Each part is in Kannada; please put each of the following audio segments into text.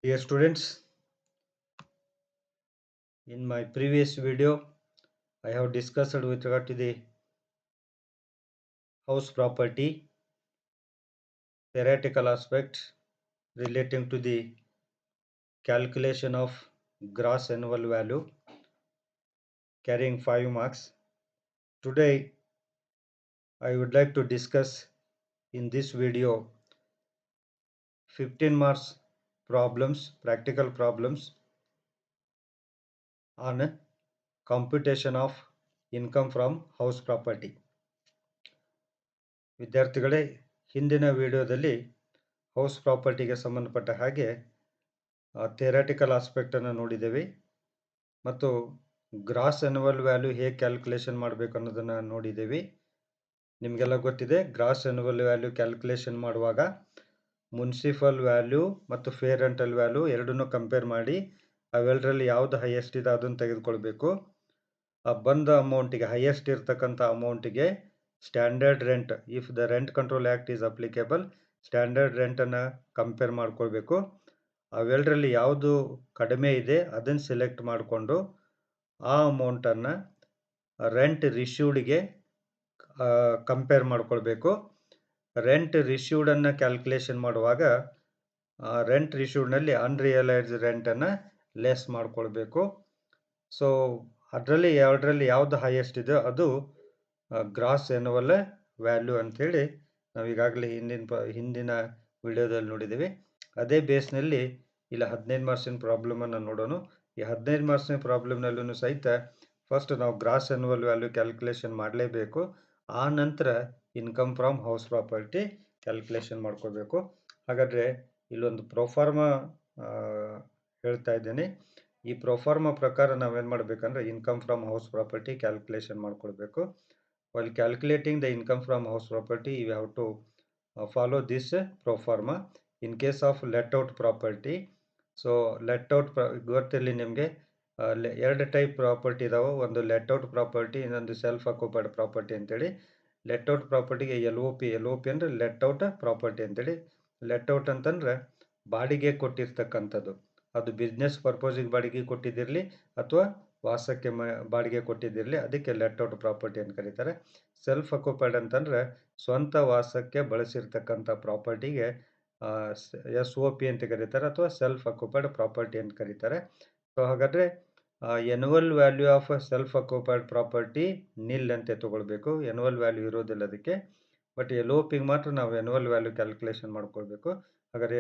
Dear students, in my previous video, I have discussed with regard to the house property, theoretical aspect relating to the calculation of gross annual value, carrying 5 marks. Today, I would like to discuss in this video 15 marks problems, practical problems on computation of income from house property. ವಿದ್ಯಾರ್ಥಿಗಳೇ, ಹಿಂದಿನ ವಿಡಿಯೋದಲ್ಲಿ ಹೌಸ್ ಪ್ರಾಪರ್ಟಿಗೆ ಸಂಬಂಧಪಟ್ಟ ಹಾಗೆ ಥಿಯರಾಟಿಕಲ್ ಆಸ್ಪೆಕ್ಟನ್ನು ನೋಡಿದ್ದೇವೆ ಮತ್ತು ಗ್ರಾಸ್ ಆ್ಯನ್ಯುವಲ್ ವ್ಯಾಲ್ಯೂ ಹೇಗೆ ಕ್ಯಾಲ್ಕುಲೇಷನ್ ಮಾಡಬೇಕು ಅನ್ನೋದನ್ನು ನೋಡಿದ್ದೇವೆ. ನಿಮಗೆಲ್ಲ ಗೊತ್ತಿದೆ, ಗ್ರಾಸ್ ಆ್ಯನ್ಯುವಲ್ ವ್ಯಾಲ್ಯೂ ಕ್ಯಾಲ್ಕುಲೇಷನ್ ಮಾಡುವಾಗ ಮುನ್ಸಿಪಲ್ ವ್ಯಾಲ್ಯೂ ಮತ್ತು ಫೇರ್ ರೆಂಟಲ್ ವ್ಯಾಲ್ಯೂ ಎರಡನ್ನೂ ಕಂಪೇರ್ ಮಾಡಿ ಅವೆರಡರಲ್ಲಿ ಯಾವುದು ಹೈಯೆಸ್ಟ್ ಇದೆ ಅದನ್ನು ತೆಗೆದುಕೊಳ್ಬೇಕು. ಆ ಬಂದ ಅಮೌಂಟಿಗೆ, ಹೈಯೆಸ್ಟ್ ಇರ್ತಕ್ಕಂಥ ಅಮೌಂಟಿಗೆ standard rent, if the rent control act is applicable, standard ರೆಂಟನ್ನು ಕಂಪೇರ್ ಮಾಡ್ಕೊಳ್ಬೇಕು. ಅವೆರಡರಲ್ಲಿ ಯಾವುದು ಕಡಿಮೆ ಇದೆ ಅದನ್ನು ಸೆಲೆಕ್ಟ್ ಮಾಡಿಕೊಂಡು ಆ ಅಮೌಂಟನ್ನು ರೆಂಟ್ ರಿಶ್ಯೂಡ್ಗೆ ಕಂಪೇರ್ ಮಾಡ್ಕೊಳ್ಬೇಕು. ರೆಂಟ್ ರಿಶ್ಯೂಡನ್ನು ಕ್ಯಾಲ್ಕುಲೇಷನ್ ಮಾಡುವಾಗ ರೆಂಟ್ ರಿಶ್ಯೂಡ್ನಲ್ಲಿ ಅನ್ರಿಯಲೈಸ್ಡ್ ರೆಂಟನ್ನು ಲೆಸ್ ಮಾಡ್ಕೊಳ್ಬೇಕು. ಸೊ ಅದರಲ್ಲಿ ಎರಡರಲ್ಲಿ ಯಾವುದು ಹೈಯೆಸ್ಟ್ ಇದೆ ಅದು ಗ್ರಾಸ್ ಆ್ಯನ್ಯುವಲ್ ವ್ಯಾಲ್ಯೂ ಅಂಥೇಳಿ ನಾವು ಈಗಾಗಲೇ ಹಿಂದಿನ ವಿಡಿಯೋದಲ್ಲಿ ನೋಡಿದ್ದೀವಿ. ಅದೇ ಬೇಸ್ನಲ್ಲಿ ಇಲ್ಲ 15 ಮಾರ್ಕ್ಸಿನ ಪ್ರಾಬ್ಲಮನ್ನು ನೋಡೋಣ. ಈ 15 ಮಾರ್ಕ್ಸಿನ ಪ್ರಾಬ್ಲಮ್ನಲ್ಲೂ ಸಹಿತ ಫಸ್ಟ್ ನಾವು ಗ್ರಾಸ್ ಆ್ಯನ್ಯುವಲ್ ವ್ಯಾಲ್ಯೂ ಕ್ಯಾಲ್ಕುಲೇಷನ್ ಮಾಡಲೇಬೇಕು. ಆ ನಂತರ income from house property calculation ಮಾಡ್ಕೋಬೇಕು. ಹಾಗಾದರೆ ಇಲ್ಲೊಂದು ಪ್ರೊಫಾರ್ಮಾ ಹೇಳ್ತಾ ಇದ್ದೇನೆ. ಈ ಪ್ರೊಫಾರ್ಮಾ ಪ್ರಕಾರ ನಾವೇನು ಮಾಡಬೇಕಂದ್ರೆ income from house property calculation ಮಾಡ್ಕೊಳ್ಬೇಕು. While calculating the income from house property, you have to follow this pro forma. In case of let out property, so let out ಗೊತ್ತಿರಲಿ ನಿಮಗೆ, ಎರಡು ಟೈಪ್ ಪ್ರಾಪರ್ಟಿ ಇದಾವೆ. ಒಂದು ಲೆಟ್ ಔಟ್ ಪ್ರಾಪರ್ಟಿ, ಇನ್ನೊಂದು ಸೆಲ್ಫ್ ಅಕ್ಯುಪೈಡ್ ಪ್ರಾಪರ್ಟಿ ಅಂತೇಳಿ. ಲೆಟ್ ಔಟ್ ಪ್ರಾಪರ್ಟಿಗೆ ಎಲ್ ಒ ಪಿ ಅಂದರೆ ಲೆಟ್ ಔಟ್ ಪ್ರಾಪರ್ಟಿ ಅಂತೇಳಿ. ಲೆಟ್ ಔಟ್ ಅಂತಂದ್ರೆ ಬಾಡಿಗೆ ಕೊಟ್ಟಿರ್ತಕ್ಕಂಥದ್ದು, ಅದು ಬಿಸ್ನೆಸ್ ಪರ್ಪೋಸಿಗೆ ಬಾಡಿಗೆ ಕೊಟ್ಟಿದ್ದಿರಲಿ ಅಥವಾ ವಾಸಕ್ಕೆ ಬಾಡಿಗೆ ಕೊಟ್ಟಿದ್ದಿರಲಿ, ಅದಕ್ಕೆ ಲೆಟ್ ಔಟ್ ಪ್ರಾಪರ್ಟಿ ಅಂತ ಕರೀತಾರೆ. ಸೆಲ್ಫ್ ಅಕ್ಯುಪೈಡ್ ಅಂತಂದರೆ ಸ್ವಂತ ವಾಸಕ್ಕೆ ಬಳಸಿರ್ತಕ್ಕಂಥ ಪ್ರಾಪರ್ಟಿಗೆ ಎಸ್ ಒ ಪಿ ಅಂತ ಕರೀತಾರೆ ಅಥವಾ ಸೆಲ್ಫ್ ಅಕ್ಯುಪೈಡ್ ಪ್ರಾಪರ್ಟಿ ಅಂತ ಕರೀತಾರೆ. ಸೊ ಹಾಗಾದರೆ annual value of self occupied property nil ಅಂತ ತಗೊಳ್ಬೇಕು. ಎನ್ಯುವಲ್ ವ್ಯಾಲ್ಯೂ ಇರೋದಿಲ್ಲ ಅದಕ್ಕೆ. ಬಟ್ ಎಲ್ ಒ ಪಿಗೆ ಮಾತ್ರ ನಾವು ಎನ್ಯುವಲ್ ವ್ಯಾಲ್ಯೂ ಕ್ಯಾಲ್ಕುಲೇಷನ್ ಮಾಡ್ಕೊಳ್ಬೇಕು. ಹಾಗಾದರೆ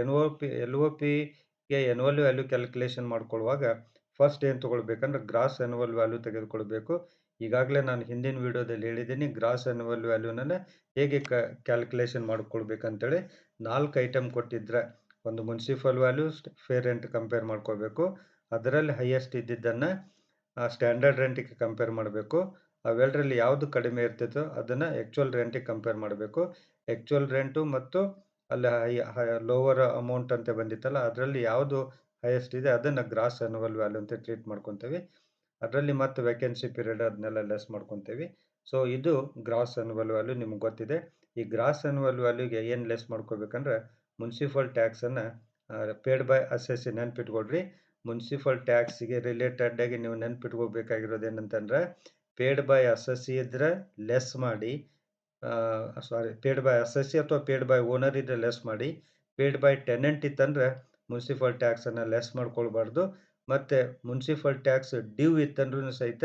ಎಲ್ ಒ ಪಿಗೆ ಎನ್ಯುವಲ್ ವ್ಯಾಲ್ಯೂ ಕ್ಯಾಲ್ಕುಲೇಷನ್ ಮಾಡ್ಕೊಳ್ಳುವಾಗ ಫಸ್ಟ್ ಏನು ತೊಗೊಳ್ಬೇಕಂದ್ರೆ ಗ್ರಾಸ್ ಆ್ಯನ್ಯುವಲ್ ವ್ಯಾಲ್ಯೂ ತೆಗೆದುಕೊಳ್ಬೇಕು. ಈಗಾಗಲೇ ನಾನು ಹಿಂದಿನ ವಿಡಿಯೋದಲ್ಲಿ ಹೇಳಿದ್ದೀನಿ ಗ್ರಾಸ್ ಆ್ಯನ್ಯುವಲ್ ವ್ಯಾಲ್ಯೂನ ಹೇಗೆ ಕ್ಯಾಲ್ಕುಲೇಷನ್ ಮಾಡ್ಕೊಳ್ಬೇಕಂತೇಳಿ. 4 ಐಟಮ್ ಕೊಟ್ಟಿದ್ರೆ ಒಂದು municipal value, fair rent compare ಮಾಡ್ಕೋಬೇಕು. ಅದರಲ್ಲಿ ಹೈಯೆಸ್ಟ್ ಇದ್ದಿದ್ದನ್ನು ಸ್ಟ್ಯಾಂಡರ್ಡ್ ರೆಂಟಿಗೆ ಕಂಪೇರ್ ಮಾಡಬೇಕು. ಅವೆರಡರಲ್ಲಿ ಯಾವುದು ಕಡಿಮೆ ಇರ್ತಿತ್ತೋ ಅದನ್ನು ಆ್ಯಕ್ಚುಯಲ್ ರೆಂಟಿಗೆ ಕಂಪೇರ್ ಮಾಡಬೇಕು. ಆ್ಯಕ್ಚುಯಲ್ ರೆಂಟು ಮತ್ತು ಅಲ್ಲಿ ಲೋವರ್ ಅಮೌಂಟ್ ಅಂತ ಬಂದಿತ್ತಲ್ಲ, ಅದರಲ್ಲಿ ಯಾವುದು ಹೈಯೆಸ್ಟ್ ಇದೆ ಅದನ್ನು ಗ್ರಾಸ್ ಆ್ಯನ್ಯುವಲ್ ವ್ಯಾಲ್ಯೂ ಅಂತ ಟ್ರೀಟ್ ಮಾಡ್ಕೊತೀವಿ. ಅದರಲ್ಲಿ ಮತ್ತು ವೇಕೆನ್ಸಿ ಪೀರಿಯಡ್ ಅದನ್ನೆಲ್ಲ ಲೆಸ್ ಮಾಡ್ಕೊತೀವಿ. ಸೊ ಇದು ಗ್ರಾಸ್ ಆ್ಯನ್ಯುವಲ್ ವ್ಯಾಲ್ಯೂ ನಿಮ್ಗೆ ಗೊತ್ತಿದೆ. ಈ ಗ್ರಾಸ್ ಆ್ಯನ್ಯುವಲ್ ವ್ಯಾಲ್ಯೂಗೆ ಏನು ಲೆಸ್ ಮಾಡ್ಕೋಬೇಕಂದ್ರೆ ಮುನ್ಸಿಪಲ್ ಟ್ಯಾಕ್ಸನ್ನು ಪೇಡ್ ಬೈ ಅಸೆಸ್ ನೆನ್ಪಿಟ್ಕೊಳ್ರಿ. ಮುನ್ಸಿಪಲ್ ಟ್ಯಾಕ್ಸಿಗೆ ರಿಲೇಟೆಡ್ ಆಗಿ ನೀವು ನೆನ್ಪಿಟ್ಕೋಬೇಕಾಗಿರೋದು ಏನಂತಂದ್ರೆ ಪೇಡ್ ಬೈ ಅಸೆಸ್ಸಿ ಇದ್ರೆ ಲೆಸ್ ಮಾಡಿ, ಪೇಡ್ ಬೈ ಅಸೆಸ್ಸಿ ಅಥವಾ ಪೇಡ್ ಬೈ ಓನರ್ ಇದ್ರೆ ಲೆಸ್ ಮಾಡಿ. ಪೇಡ್ ಬೈ ಟೆನೆಂಟ್ ಇತ್ತಂದ್ರೆ ಮುನ್ಸಿಪಲ್ ಟ್ಯಾಕ್ಸನ್ನು ಲೆಸ್ ಮಾಡ್ಕೊಳ್ಬಾರ್ದು. ಮತ್ತು ಮುನ್ಸಿಪಲ್ ಟ್ಯಾಕ್ಸ್ ಡ್ಯೂ ಇತ್ತಂದ್ರೂ ಸಹಿತ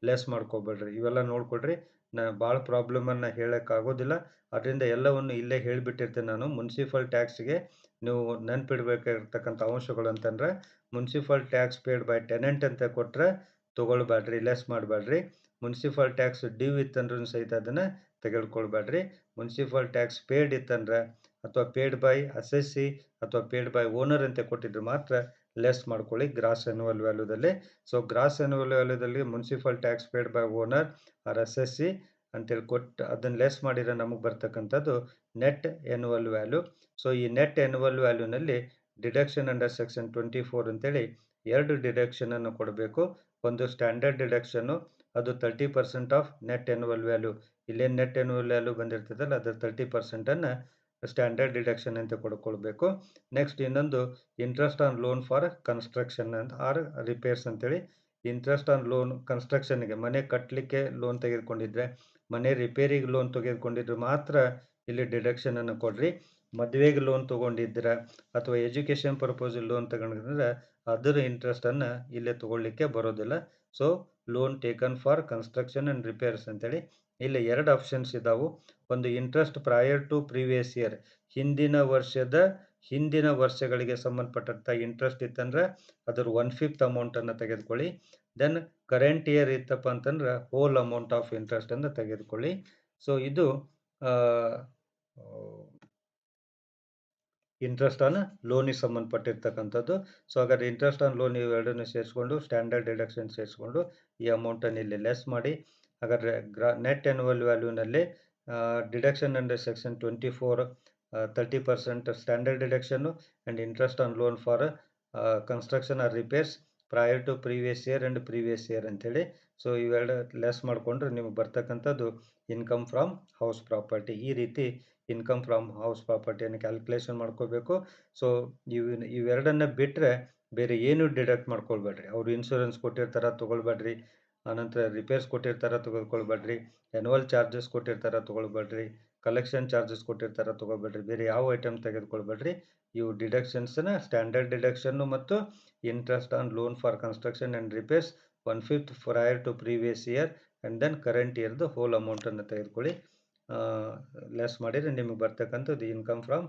ಲೆಸ್ ಮಾಡ್ಕೊಬೇಡ್ರಿ. ಇವೆಲ್ಲ ನೋಡ್ಕೊಳ್ರಿ. ಭಾಳ ಪ್ರಾಬ್ಲಮನ್ನು ಹೇಳೋಕ್ಕಾಗೋದಿಲ್ಲ, ಅದರಿಂದ ಎಲ್ಲವನ್ನು ಇಲ್ಲೇ ಹೇಳಿಬಿಟ್ಟಿರ್ತೀನಿ ನಾನು. ಮುನ್ಸಿಪಲ್ ಟ್ಯಾಕ್ಸ್ಗೆ ನೀವು ನೆನ್ಪಿಡ್ಬೇಕಾಗಿರ್ತಕ್ಕಂಥ ಅಂಶಗಳು ಅಂತಂದ್ರೆ municipal tax paid by tenant ಅಂತ ಕೊಟ್ಟರೆ ತೊಗೊಳ್ಬೇಡ್ರಿ, ಲೆಸ್ ಮಾಡಬೇಡ್ರಿ. ಮುನ್ಸಿಪಲ್ ಟ್ಯಾಕ್ಸ್ ಡ್ಯೂ ಇತ್ತಂದ್ರೂ ಸಹಿತ ಅದನ್ನು ತೆಗೆದುಕೊಳ್ಬೇಡ್ರಿ. ಮುನ್ಸಿಪಲ್ ಟ್ಯಾಕ್ಸ್ ಪೇಡ್ ಇತ್ತಂದ್ರೆ ಅಥವಾ ಪೇಡ್ ಬೈ ಅಸೆಸ್ಸಿ ಅಥವಾ ಪೇಡ್ ಬೈ ಓನರ್ ಅಂತ ಕೊಟ್ಟಿದ್ರೆ ಮಾತ್ರ ಲೆಸ್ ಮಾಡ್ಕೊಳ್ಳಿ ಗ್ರಾಸ್ ಆ್ಯನ್ಯುವಲ್ ವ್ಯಾಲ್ಯೂದಲ್ಲಿ. ಸೊ ಗ್ರಾಸ್ ಆ್ಯನ್ಯುವಲ್ ವ್ಯಾಲ್ಯೂದಲ್ಲಿ municipal tax paid by owner or assessee ಅಂತೇಳಿ ಕೊಟ್ಟು ಅದನ್ನು ಲೆಸ್ ಮಾಡಿದರೆ ನಮಗೆ ಬರ್ತಕ್ಕಂಥದ್ದು ನೆಟ್ ಆ್ಯನ್ಯುವಲ್ ವ್ಯಾಲ್ಯೂ. ಸೊ ಈ ನೆಟ್ ಆ್ಯನ್ಯುವಲ್ ವ್ಯಾಲ್ಯೂನಲ್ಲಿ ಡಿಡಕ್ಷನ್ ಅಂಡರ್ ಸೆಕ್ಷನ್ 24 ಅಂತೇಳಿ 2 ಡಿಡಕ್ಷನನ್ನು ಕೊಡಬೇಕು. ಒಂದು ಸ್ಟ್ಯಾಂಡರ್ಡ್ ಡಿಡಕ್ಷನ್ನು, ಅದು 30% ಆಫ್ ನೆಟ್ ಆ್ಯನ್ಯುವಲ್ ವ್ಯಾಲ್ಯೂ. ಇಲ್ಲೇನು ನೆಟ್ ಆ್ಯನ್ಯುವಲ್ ವ್ಯಾಲ್ಯೂ ಬಂದಿರ್ತದಲ್ಲ ಅದರ 30%ಅನ್ನು ಸ್ಟ್ಯಾಂಡರ್ಡ್ ಡಿಡಕ್ಷನ್ ಅಂತ ಕೊಡ್ಕೊಳ್ಬೇಕು. ನೆಕ್ಸ್ಟ್ ಇನ್ನೊಂದು interest on loan for construction ಅಂತ ಆರ್ ರಿಪೇರ್ಸ್ ಅಂತೇಳಿ. ಇಂಟ್ರೆಸ್ಟ್ ಆನ್ ಲೋನ್ ಕನ್ಸ್ಟ್ರಕ್ಷನ್ಗೆ ಮನೆ ಕಟ್ಟಲಿಕ್ಕೆ ಲೋನ್ ತೆಗೆದುಕೊಂಡಿದ್ರೆ, ಮನೆ ರಿಪೇರಿಗೆ ಲೋನ್ ತೆಗೆದುಕೊಂಡಿದ್ರೆ ಮಾತ್ರ ಇಲ್ಲಿ ಡಿಡಕ್ಷನನ್ನು ಕೊಡ್ರಿ. ಮದುವೆಗೆ ಲೋನ್ ತೊಗೊಂಡಿದ್ರೆ ಅಥವಾ ಎಜುಕೇಷನ್ ಪರ್ಪಸ್ ಲೋನ್ ತಗೊಂಡಿದ್ರೆ ಅದರ ಇಂಟ್ರೆಸ್ಟನ್ನು ಇಲ್ಲೇ ತೊಗೊಳ್ಳಿಕ್ಕೆ ಬರೋದಿಲ್ಲ. So loan taken for construction and repairs ಅಂತೇಳಿ ಇಲ್ಲಿ 2 ಆಪ್ಷನ್ಸ್ ಇದ್ದಾವೆ. ಒಂದು interest prior to previous year, ಹಿಂದಿನ ವರ್ಷಗಳಿಗೆ ಸಂಬಂಧಪಟ್ಟಂಥ ಇಂಟ್ರೆಸ್ಟ್ ಇತ್ತಂದ್ರೆ ಅದರ 1/5 ಅಮೌಂಟನ್ನು ತೆಗೆದುಕೊಳ್ಳಿ. ದೆನ್ ಕರೆಂಟ್ ಇಯರ್ ಇತ್ತಪ್ಪ ಅಂತಂದ್ರೆ ಹೋಲ್ ಅಮೌಂಟ್ ಆಫ್ ಇಂಟ್ರೆಸ್ಟನ್ನು ತೆಗೆದುಕೊಳ್ಳಿ. ಸೊ ಇದು ಇಂಟ್ರೆಸ್ಟ್ ಆನ್ ಲೋನಿಗೆ ಸಂಬಂಧಪಟ್ಟಿರ್ತಕ್ಕಂಥದ್ದು. ಸೊ ಹಾಗಾದ್ರೆ ಇಂಟ್ರೆಸ್ಟ್ ಆನ್ ಲೋನ್ ಇವೆರಡನ್ನು ಸೇರಿಸ್ಕೊಂಡು ಸ್ಟ್ಯಾಂಡರ್ಡ್ ಡಿಡಕ್ಷನ್ ಸೇರಿಸ್ಕೊಂಡು ಈ ಅಮೌಂಟನ್ನು ಇಲ್ಲಿ ಲೆಸ್ ಮಾಡಿ. ಹಾಗಾದರೆ ನೆಟ್ ಆ್ಯನ್ಯುವಲ್ ವ್ಯಾಲ್ಯೂನಲ್ಲಿ deduction under section 24 30% standard deduction and interest on loan for construction or repairs prior to previous year and previous year ಅಂತೇಳಿ. ಸೊ ಇವೆರಡು ಲೆಸ್ ಮಾಡಿಕೊಂಡ್ರೆ ನಿಮಗೆ ಬರ್ತಕ್ಕಂಥದ್ದು ಇನ್ಕಮ್ ಫ್ರಮ್ ಹೌಸ್ ಪ್ರಾಪರ್ಟಿ. ಈ ರೀತಿ ಇನ್ಕಮ್ ಫ್ರಮ್ ಹೌಸ್ ಪ್ರಾಪರ್ಟಿಯನ್ನು ಕ್ಯಾಲ್ಕುಲೇಷನ್ ಮಾಡ್ಕೋಬೇಕು. ಸೊ ಇವೆರಡನ್ನು ಬಿಟ್ಟರೆ ಬೇರೆ ಏನು ಡಿಡಕ್ಟ್ ಮಾಡ್ಕೊಳ್ಬೇಡ್ರಿ. ಅವರು ಇನ್ಶೂರೆನ್ಸ್ ಕೊಟ್ಟಿರ್ತಾರೆ ತೊಗೊಳ್ಬೇಡ್ರಿ, ಆನಂತರ ರಿಪೇರ್ಸ್ ಕೊಟ್ಟಿರ್ತಾರೆ ತೊಗೊಳ್ಬೇಡ್ರಿ, ಆ್ಯನ್ಯುವಲ್ ಚಾರ್ಜಸ್ ಕೊಟ್ಟಿರ್ತಾರೆ ತೊಗೊಳ್ಬೇಡ್ರಿ, ಕಲೆಕ್ಷನ್ ಚಾರ್ಜಸ್ ಕೊಟ್ಟಿರ್ತಾರೆ ತೊಗೊಳ್ಬೇಡ್ರಿ, ಬೇರೆ ಯಾವ ಐಟಮ್ ತೆಗೆದುಕೊಳ್ಬೇಡ್ರಿ. ಇವು ಡಿಡಕ್ಷನ್ಸ್ನ ಸ್ಟ್ಯಾಂಡರ್ಡ್ ಡಿಡಕ್ಷನ್ನು ಮತ್ತು interest on loan for construction and repairs 1/5 prior to previous year and then current ಇಯರ್ದು ಹೋಲ್ ಅಮೌಂಟನ್ನು ತೆಗೆದುಕೊಳ್ಳಿ. ಲೆಸ್ ಮಾಡಿದರೆ ನಿಮಗೆ ಬರ್ತಕ್ಕಂಥದ್ದು income from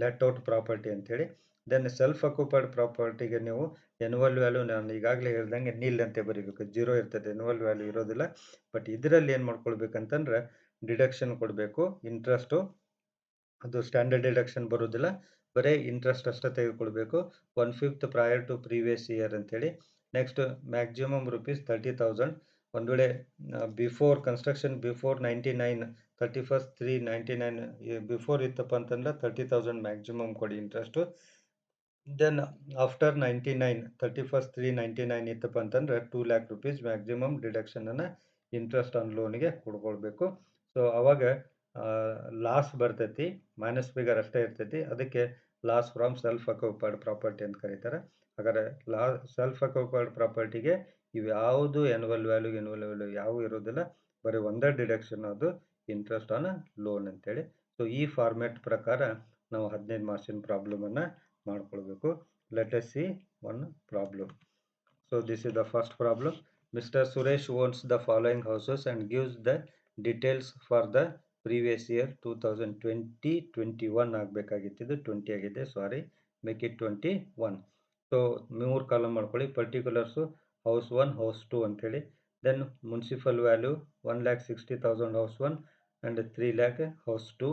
let out property ಅಂತೇಳಿ. ದೆನ್ ಸೆಲ್ಫ್ ಅಕ್ಯುಪೈಡ್ ಪ್ರಾಪರ್ಟಿಗೆ ನೀವು ಎನ್ಯುವಲ್ ವ್ಯಾಲ್ಯೂ ನಾನು ಈಗಾಗಲೇ ಹೇಳ್ದಂಗೆ ನೀಲ್ ಅಂತ ಬರೀಬೇಕು, 0 ಇರ್ತದೆ, ಎನ್ಯುವಲ್ ವ್ಯಾಲ್ಯೂ ಇರೋದಿಲ್ಲ. ಬಟ್ ಇದರಲ್ಲಿ ಏನು ಮಾಡ್ಕೊಳ್ಬೇಕಂತಂದ್ರೆ ಡಿಡಕ್ಷನ್ ಕೊಡಬೇಕು. ಇಂಟ್ರೆಸ್ಟು ಅದು ಸ್ಟ್ಯಾಂಡರ್ಡ್ ಡಿಡಕ್ಷನ್ ಬರೋದಿಲ್ಲ, ಬರೀ ಇಂಟ್ರೆಸ್ಟ್ ಅಷ್ಟೇ ತೆಗೆದುಕೊಳ್ಬೇಕು. 1/5 ಪ್ರಯರ್ ಟು ಪ್ರೀವಿಯಸ್ ಇಯರ್ ಅಂತೇಳಿ. Next maximum ₹30,000. ಒಂದು ವೇಳೆ before construction before 99 31st 3/99 before ಇತ್ತಪ್ಪ ಅಂತಂದ್ರೆ 30,000 ಮ್ಯಾಕ್ಸಿಮಮ್ ಕೊಡಿ ಇಂಟ್ರೆಸ್ಟು. ದೆನ್ ಆಫ್ಟರ್ 99 31st 3/99 ಇತ್ತಪ್ಪ ಅಂತಂದ್ರೆ ₹2,00,000 ಮ್ಯಾಕ್ಸಿಮಮ್ ಡಿಡಕ್ಷನನ್ನು ಇಂಟ್ರೆಸ್ಟ್ ಆನ್ ಲೋನಿಗೆ ಕೊಡ್ಕೊಳ್ಬೇಕು. ಸೊ ಅವಾಗ ಲಾಸ್ ಬರ್ತೈತಿ, ಮೈನಸ್ ಫಿಗರ್ ಅಷ್ಟೇ ಇರ್ತೈತಿ, ಅದಕ್ಕೆ loss from self occupied property ಅಂತ ಕರೀತಾರೆ. ಹಾಗಾದರೆ ಸೆಲ್ಫ್ ಅಕ್ಯುಪೈಡ್ ಪ್ರಾಪರ್ಟಿಗೆ ಇವು ಯಾವುದು ಎನ್ಯುವಲ್ ವ್ಯಾಲ್ಯೂ ಯಾವೂ ಇರೋದಿಲ್ಲ, ಬರೀ ಒಂದೇ ಡಿಡಕ್ಷನ್, ಅದು ಇಂಟ್ರೆಸ್ಟ್ ಆನ್ ಲೋನ್ ಅಂತೇಳಿ. ಸೊ ಈ ಫಾರ್ಮ್ಯಾಟ್ ಪ್ರಕಾರ ನಾವು 15 ಮಾರ್ಕ್ಸಿನ ಪ್ರಾಬ್ಲಮನ್ನು ಮಾಡ್ಕೊಳ್ಬೇಕು. Let us see one problem. So this is the first problem. Mr. Suresh owns the following houses and gives the details for the previous year 2020-21 ಆಗಬೇಕಾಗಿತ್ತು, ಇದು 20 ಆಗಿದೆ, sorry, make it 21. So 3 column ಮಾಡ್ಕೊಳ್ಳಿ. ಪರ್ಟಿಕ್ಯುಲರ್ಸು ಹೌಸ್ 1 ಹೌಸ್ 2 ಅಂಥೇಳಿ. Then municipal value 1,60,000 house 1 and 3 lakh house 2.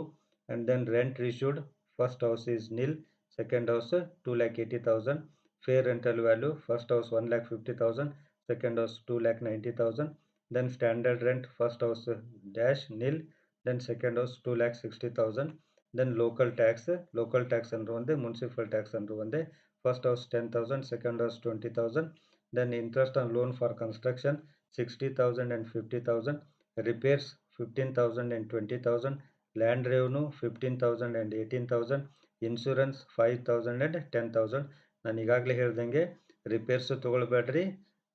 And then rent issued, first house is nil, second house 2,80,000. Fair rental value, first house 1,50,000, second house 2,90,000. Then standard rent, first house dash nil, then second house 2,60,000. Then local tax under one, municipal tax under one, first house 10,000, second house 20,000. Then interest on loan for construction 60,000 and 50,000. Repairs 15,000 and 20,000. Land revenue 15,000 and 18,000. Insurance 5,000 and 10,000. ನಾನು ಈಗಾಗಲೇ ಹೇಳ್ದಂಗೆ ರಿಪೇರ್ಸು ತೊಗೊಳ್ಬೇಡ್ರಿ,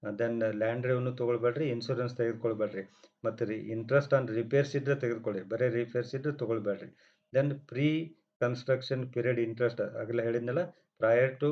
ದೆನ್ ಲ್ಯಾಂಡ್ ರೆವೆನ್ಯೂ ತೊಗೊಳ್ಬೇಡ್ರಿ, ಇನ್ಶೂರೆನ್ಸ್ ತೆಗೆದುಕೊಳ್ಬೇಡ್ರಿ, ಮತ್ತು ಇಂಟ್ರೆಸ್ಟ್ ಆನ್ ರಿಪೇರ್ಸ್ ಇದ್ದರೆ ತೆಗೆದುಕೊಳ್ಳಿ, ಬರೀ ರಿಪೇರ್ಸ್ ಇದ್ದರೆ ತೊಗೊಳ್ಬೇಡ್ರಿ. Then pre construction period interest ಆಗಲೇ ಹೇಳಿದ್ನಲ್ಲ, ಪ್ರಯರ್ ಟು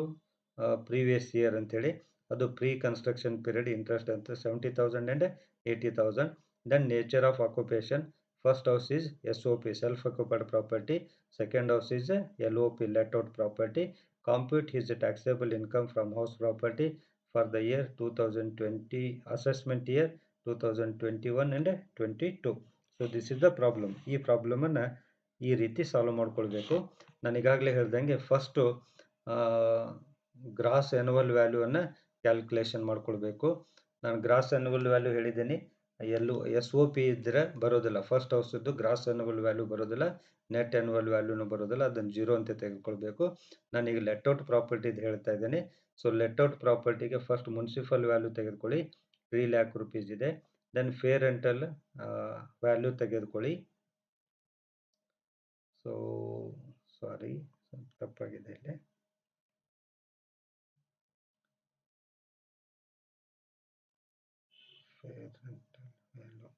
ಪ್ರೀವಿಯಸ್ ಇಯರ್ ಅಂತೇಳಿ, ಅದು ಪ್ರೀ ಕನ್ಸ್ಟ್ರಕ್ಷನ್ ಪೀರಿಯಡ್ ಇಂಟ್ರೆಸ್ಟ್ ಅಂತ 70,000 and 80,000. Then nature of occupation, first house is SOP self occupied property, second house is LOP let out property. Compute his taxable income from house property for the year 2020, assessment year 2021 and 22. So this is the problem. ಈ ಪ್ರಾಬ್ಲಮನ್ನು ಈ ರೀತಿ ಸಾಲ್ವ್ ಮಾಡ್ಕೊಳ್ಬೇಕು. ನಾನು ಈಗಾಗಲೇ ಹೇಳ್ದಂಗೆ ಫಸ್ಟು ಗ್ರಾಸ್ ಆ್ಯನ್ಯುವಲ್ ವ್ಯಾಲ್ಯೂವನ್ನು ಕ್ಯಾಲ್ಕುಲೇಷನ್ ಮಾಡ್ಕೊಳ್ಬೇಕು. ನಾನು ಗ್ರಾಸ್ ಆ್ಯನ್ಯುವಲ್ ವ್ಯಾಲ್ಯೂ ಹೇಳಿದ್ದೀನಿ, SOP ಇದ್ದರೆ ಬರೋದಿಲ್ಲ, ಫಸ್ಟ್ ಹೌಸದ್ದು ಗ್ರಾಸ್ ಆ್ಯನ್ಯುವಲ್ ವ್ಯಾಲ್ಯೂ ಬರೋದಿಲ್ಲ, ನೆಟ್ ಆ್ಯನ್ಯುವಲ್ ವ್ಯಾಲ್ಯೂನು ಬರೋದಿಲ್ಲ, ಅದನ್ನು 0 ಅಂತ ತೆಗೆದುಕೊಳ್ಬೇಕು. ನಾನೀಗ ಲೆಟ್ಔಟ್ ಪ್ರಾಪರ್ಟಿದು ಹೇಳ್ತಾ ಇದ್ದೀನಿ. ಸೊ ಲೆಟ್ಔಟ್ ಪ್ರಾಪರ್ಟಿಗೆ ಫಸ್ಟ್ ಮುನ್ಸಿಪಲ್ ವ್ಯಾಲ್ಯೂ ತೆಗೆದುಕೊಳ್ಳಿ, 3 lakh rupees ಇದೆ. ದೆನ್ ಫೇರ್ ರೆಂಟಲ್ ವ್ಯಾಲ್ಯೂ ತೆಗೆದುಕೊಳ್ಳಿ. ಸೊ ಸಾರಿ, ಸ್ವಲ್ಪ ತಪ್ಪಾಗಿದೆ ಇಲ್ಲಿ. Fair rental value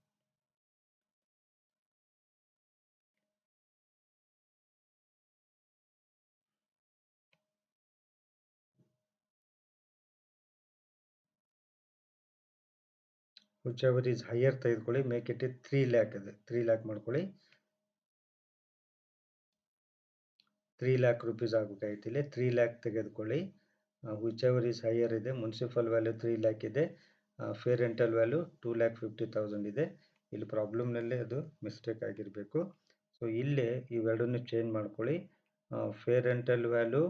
whichever is higher ತೆಗೆದುಕೊಳ್ಳಿ, ಮೇಕ್ ಇಟ್ 3 ಲ್ಯಾಕ್ ಇದೆ, 3 ಲ್ಯಾಕ್ ಮಾಡ್ಕೊಳ್ಳಿ. 3 ಲ್ಯಾಕ್ ರುಪೀಸ್ ಆಗಬೇಕಾಗಿತ್ತು ಇಲ್ಲಿ, 3 ಲ್ಯಾಕ್ ತೆಗೆದುಕೊಳ್ಳಿ. ವಿಚ್ ಎವರ್ ಈಸ್ ಹೈಯರ್ ಇದೆ, ಮುನ್ಸಿಪಲ್ ವ್ಯಾಲ್ಯೂ 3 ಲ್ಯಾಕ್ ಇದೆ, ಫೇರ್ ರೆಂಟಲ್ ವ್ಯಾಲ್ಯೂ 2,50,000 ಇದೆ. ಇಲ್ಲಿ ಪ್ರಾಬ್ಲಮ್ನಲ್ಲಿ ಅದು ಮಿಸ್ಟೇಕ್ ಆಗಿರಬೇಕು. ಸೊ ಇಲ್ಲೇ ಇವೆರಡನ್ನು ಚೇಂಜ್ ಮಾಡ್ಕೊಳ್ಳಿ. ಫೇರ್ ರೆಂಟಲ್ ವ್ಯಾಲ್ಯೂ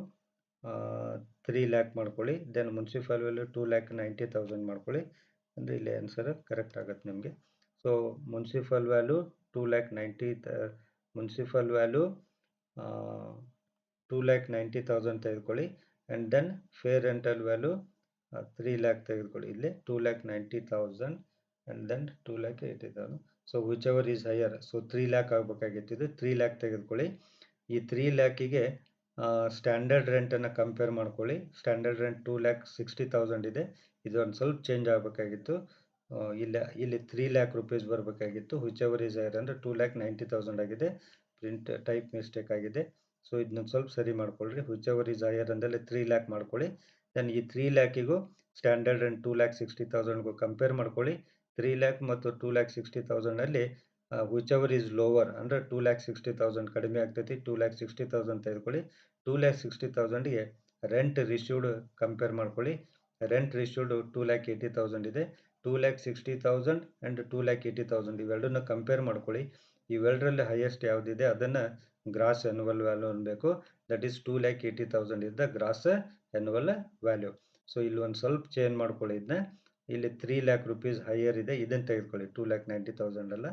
3 ಲ್ಯಾಕ್ ಮಾಡ್ಕೊಳ್ಳಿ, ದೆನ್ ಮುನ್ಸಿಪಲ್ ವ್ಯಾಲ್ಯೂ 2,90,000 ಮಾಡ್ಕೊಳ್ಳಿ. ಅಂದರೆ ಇಲ್ಲಿ ಆನ್ಸರ್ ಕರೆಕ್ಟ್ ಆಗುತ್ತೆ ನಿಮಗೆ. So municipal value 2,90,000, municipal value 2,90,000 ತೆಗೆದುಕೊಳ್ಳಿ. And then fair rental value 3 lakh ತೆಗೆದುಕೊಳ್ಳಿ. ಇಲ್ಲಿ 2,90,000 and then 2,80,000. So whichever is higher, so 3 lakh ಆಗಬೇಕಾಗಿತ್ತು, ಇದು 3 ಲ್ಯಾಕ್ ತೆಗೆದುಕೊಳ್ಳಿ. ಈ 3 ಲ್ಯಾಕಿಗೆ ಸ್ಟ್ಯಾಂಡರ್ಡ್ ರೆಂಟನ್ನು ಕಂಪೇರ್ ಮಾಡ್ಕೊಳ್ಳಿ. ಸ್ಟ್ಯಾಂಡರ್ಡ್ ರೆಂಟ್ 2,60,000 ಇದೆ, ಇದು ಒಂದು ಸ್ವಲ್ಪ ಚೇಂಜ್ ಆಗಬೇಕಾಗಿತ್ತು. ಇಲ್ಲಿ 3 ಲ್ಯಾಕ್ ರುಪೀಸ್ ಬರಬೇಕಾಗಿತ್ತು. ವಿಚ್ ಎವರ್ ಈಸ್ ಹೈಯರ್ ಅಂದರೆ 2,90,000 ಆಗಿದೆ, ಪ್ರಿಂಟ್ ಟೈಪ್ ಮಿಸ್ಟೇಕ್ ಆಗಿದೆ. ಸೊ ಇದನ್ನ ಸ್ವಲ್ಪ ಸರಿ ಮಾಡ್ಕೊಳ್ರಿ. ವಿಚ್ ಎವರ್ ಈಸ್ ಹೈಯರ್ ಅಂದಲ್ಲಿ 3 ಲ್ಯಾಕ್ ಮಾಡ್ಕೊಳ್ಳಿ. ದೆನ್ ಈ 3 ಲ್ಯಾಕಿಗೂ ಸ್ಟ್ಯಾಂಡರ್ಡ್ ರೆಂಟ್ 2,60,000ಗೂ ಕಂಪೇರ್ ಮಾಡ್ಕೊಳ್ಳಿ. 3 ಲ್ಯಾಕ್ ಮತ್ತು 2,60,000ಅಲ್ಲಿ ವಿಚ್ ಎವರ್ ಈಸ್ ಲೋವರ್ ಅಂದರೆ 2,60,000 ಕಡಿಮೆ ಆಗ್ತೈತಿ, 2,60,000 ತೆಗೆದುಕೊಳ್ಳಿ. 2,60,000ಗೆ ರೆಂಟ್ ರಿಸೀವ್ಡ್ ಕಂಪೇರ್ ಮಾಡ್ಕೊಳ್ಳಿ. ರೆಂಟ್ ರಿಸೀವ್ಡ್ 2,80,000 ಇದೆ, 2,60,000 ಆ್ಯಂಡ್ 2,80,000 ಇವೆರಡನ್ನ ಕಂಪೇರ್ ಮಾಡ್ಕೊಳ್ಳಿ. ಇವೆರಡರಲ್ಲಿ ಹೈಯೆಸ್ಟ್ ಯಾವುದಿದೆ ಅದನ್ನು ಗ್ರಾಸ್ ಆ್ಯನ್ಯುವಲ್ ವ್ಯಾಲ್ಯೂ ಅನ್ಬೇಕು. That is 2,80,000 is the gross annual value. So ಇಲ್ಲಿ ಒಂದು ಸ್ವಲ್ಪ ಚೇಂಜ್ ಮಾಡ್ಕೊಳ್ಳಿ ಇದನ್ನ. ಇಲ್ಲಿ 3 ಲ್ಯಾಕ್ ರುಪೀಸ್ ಹೈಯರ್ ಇದೆ, ಇದನ್ನು ತೆಗೆದುಕೊಳ್ಳಿ. 2,90,000 ಅಲ್ಲ,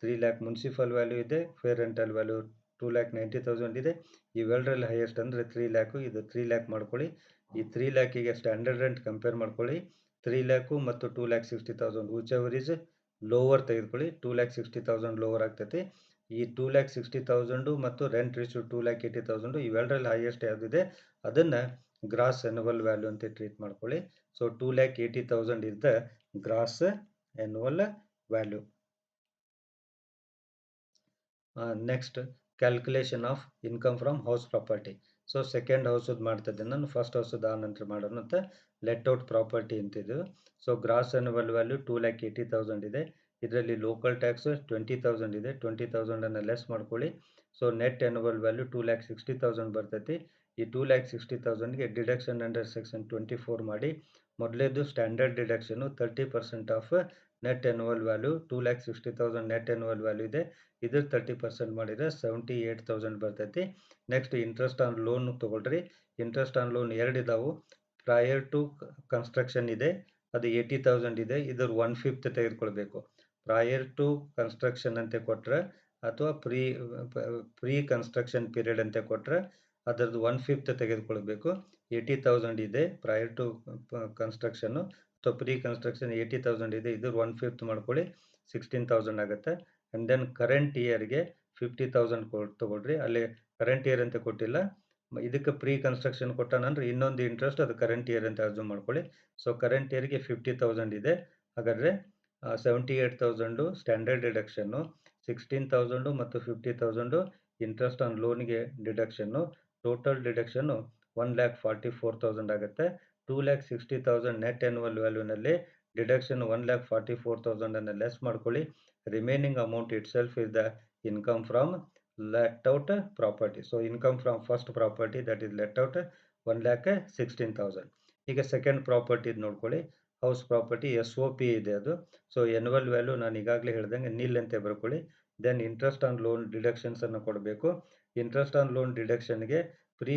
3 ಲ್ಯಾಕ್ ಮುನ್ಸಿಪಲ್ ವ್ಯಾಲ್ಯೂ ಇದೆ, ಫೇರ್ ರೆಂಟಲ್ ವ್ಯಾಲ್ಯೂ 2,90,000 ಇದೆ. ಇವೆರಡರಲ್ಲಿ ಹೈಯೆಸ್ಟ್ ಅಂದರೆ 3 ಲ್ಯಾಕು, ಇದು 3 ಲ್ಯಾಕ್ ಮಾಡ್ಕೊಳ್ಳಿ. ಈ 3 ಲ್ಯಾಕಿಗೆ ಸ್ಟ್ಯಾಂಡರ್ಡ್ ರೆಂಟ್ ಕಂಪೇರ್ ಮಾಡ್ಕೊಳ್ಳಿ. 3 ಲ್ಯಾಕು ಮತ್ತು 2,60,000 ವಿಚ್ ಎವರ್ ಈಸ್ ಲೋವರ್ ತೆಗೆದುಕೊಳ್ಳಿ. 2,60,000 ಲೋವರ್ ಆಗ್ತೈತಿ. ಈ 2,60,000 ಮತ್ತು ರೆಂಟ್ ರಿಸೀವ್ 2,80,000 ಇವೆರಡರಲ್ಲಿ ಹೈಯೆಸ್ಟ್ ಯಾವುದಿದೆ ಅದನ್ನು ಗ್ರಾಸ್ ಆ್ಯನ್ಯುವಲ್ ವ್ಯಾಲ್ಯೂ ಅಂತ ಟ್ರೀಟ್ ಮಾಡ್ಕೊಳ್ಳಿ. So 2,80,000 is the gross annual value. Next calculation of income from house property. So second ಹೌಸದ್ದು ಮಾಡ್ತಾ ಇದ್ದೇನೆ ನಾನು, ಫಸ್ಟ್ ಹೌಸದ್ದು ಆ ನಂತರ ಮಾಡೋಣ ಅಂತ. ಲೆಟ್ ಔಟ್ ಪ್ರಾಪರ್ಟಿ ಅಂತಿದ್ದು. ಸೊ ಗ್ರಾಸ್ ಆ್ಯನ್ಯುವಲ್ ವ್ಯಾಲ್ಯೂ 2,80,000 ಇದೆ. ಇದರಲ್ಲಿ ಲೋಕಲ್ ಟ್ಯಾಕ್ಸ್ 20,000 ಇದೆ, 20,000 ಲೆಸ್ ಮಾಡ್ಕೊಳ್ಳಿ. ಸೊ ನೆಟ್ ಆ್ಯನ್ಯುವಲ್ ವ್ಯಾಲ್ಯೂ 2,60,000 ಬರ್ತೈತಿ. ಈ 2,60,000ಗೆ ಡಿಡಕ್ಷನ್ ಅಂಡರ್ ಸೆಕ್ಷನ್ 24 ಮಾಡಿ. ಮೊದಲೇದು standard deduction 30% of net annual value. 2,60,000 net annual value ಇದೆ, ಇದ್ರ 30% ಮಾಡಿದರೆ 78,000 ಬರ್ತೈತಿ. ನೆಕ್ಸ್ಟ್ ಇಂಟ್ರೆಸ್ಟ್ ಆನ್ ಲೋನ್ ತೊಗೊಳ್ರಿ. ಇಂಟ್ರೆಸ್ಟ್ ಆನ್ ಲೋನ್ ಎರಡು ಇದಾವು. ಪ್ರಯರ್ ಟು ಕನ್ಸ್ಟ್ರಕ್ಷನ್ ಇದೆ, ಅದು 80,000 ಇದೆ, ಇದ್ರ 1/5 ತೆಗೆದುಕೊಳ್ಬೇಕು. ಪ್ರಯರ್ ಟು ಕನ್ಸ್ಟ್ರಕ್ಷನ್ ಅಂತ ಕೊಟ್ಟರೆ ಅಥವಾ ಪ್ರೀ ಕನ್ಸ್ಟ್ರಕ್ಷನ್ ಪೀರಿಯಡ್ ಅಂತ ಕೊಟ್ಟರೆ ಅದರದ್ದು 1/5 ತೆಗೆದುಕೊಳ್ಬೇಕು. 80,000 ಇದೆ ಪ್ರಯರ್ ಟು ಕನ್ಸ್ಟ್ರಕ್ಷನ್ನು ಅಥವಾ ಪ್ರೀ ಕನ್ಸ್ಟ್ರಕ್ಷನ್ 80,000 ಇದೆ, ಇದ್ರ 1/5 ಮಾಡ್ಕೊಳ್ಳಿ, 16,000 ಆಗುತ್ತೆ. ಆ್ಯಂಡ್ ದೆನ್ ಕರೆಂಟ್ ಇಯರ್ಗೆ 50,000 ತೊಗೊಳ್ರಿ. ಅಲ್ಲಿ ಕರೆಂಟ್ ಇಯರ್ ಅಂತ ಕೊಟ್ಟಿಲ್ಲ, ಇದಕ್ಕೆ ಪ್ರೀ ಕನ್ಸ್ಟ್ರಕ್ಷನ್ ಕೊಟ್ಟಾನಂದ್ರೆ ಇನ್ನೊಂದು ಇಂಟ್ರೆಸ್ಟ್ ಅದು ಕರೆಂಟ್ ಇಯರ್ ಅಂತ ಅರ್ಜುಮ್ ಮಾಡ್ಕೊಳ್ಳಿ. ಸೊ ಕರೆಂಟ್ ಇಯರ್ಗೆ 50,000 ಇದೆ. ಹಾಗಾದರೆ 78,000 ಸ್ಟ್ಯಾಂಡರ್ಡ್ ಡಿಡಕ್ಷನ್ನು, 16,000 ಮತ್ತು 50,000 interest on ಲೋನ್ಗೆ deduction. Total deduction 1,44,000 ಆಗುತ್ತೆ. 2,60,000 ನೆಟ್ ಆ್ಯನ್ಯುವಲ್ ವ್ಯಾಲ್ಯೂನಲ್ಲಿ ಡಿಡಕ್ಷನ್ 1,44,000 ಲೆಸ್ ಮಾಡ್ಕೊಳ್ಳಿ. Remaining amount it self is the income from let out property. So income from first property, that is let out 1,16,000. ಈಗ ಸೆಕೆಂಡ್ ಪ್ರಾಪರ್ಟಿ ನೋಡ್ಕೊಳ್ಳಿ. ಹೌಸ್ ಪ್ರಾಪರ್ಟಿ SOP ಇದೆ ಅದು. ಸೊ ಎನ್ಯುವಲ್ ವ್ಯಾಲ್ಯೂ ನಾನು ಈಗಾಗಲೇ ಹೇಳ್ದಂಗೆ ನಿಲ್ ಅಂತ ಬರ್ಕೊಳ್ಳಿ. ದೆನ್ ಇಂಟ್ರೆಸ್ಟ್ ಆನ್ ಲೋನ್ ಡಿಡಕ್ಷನ್ಸನ್ನು ಕೊಡಬೇಕು. ಇಂಟ್ರೆಸ್ಟ್ ಆನ್ ಲೋನ್ ಡಿಡಕ್ಷನ್ಗೆ ಪ್ರೀ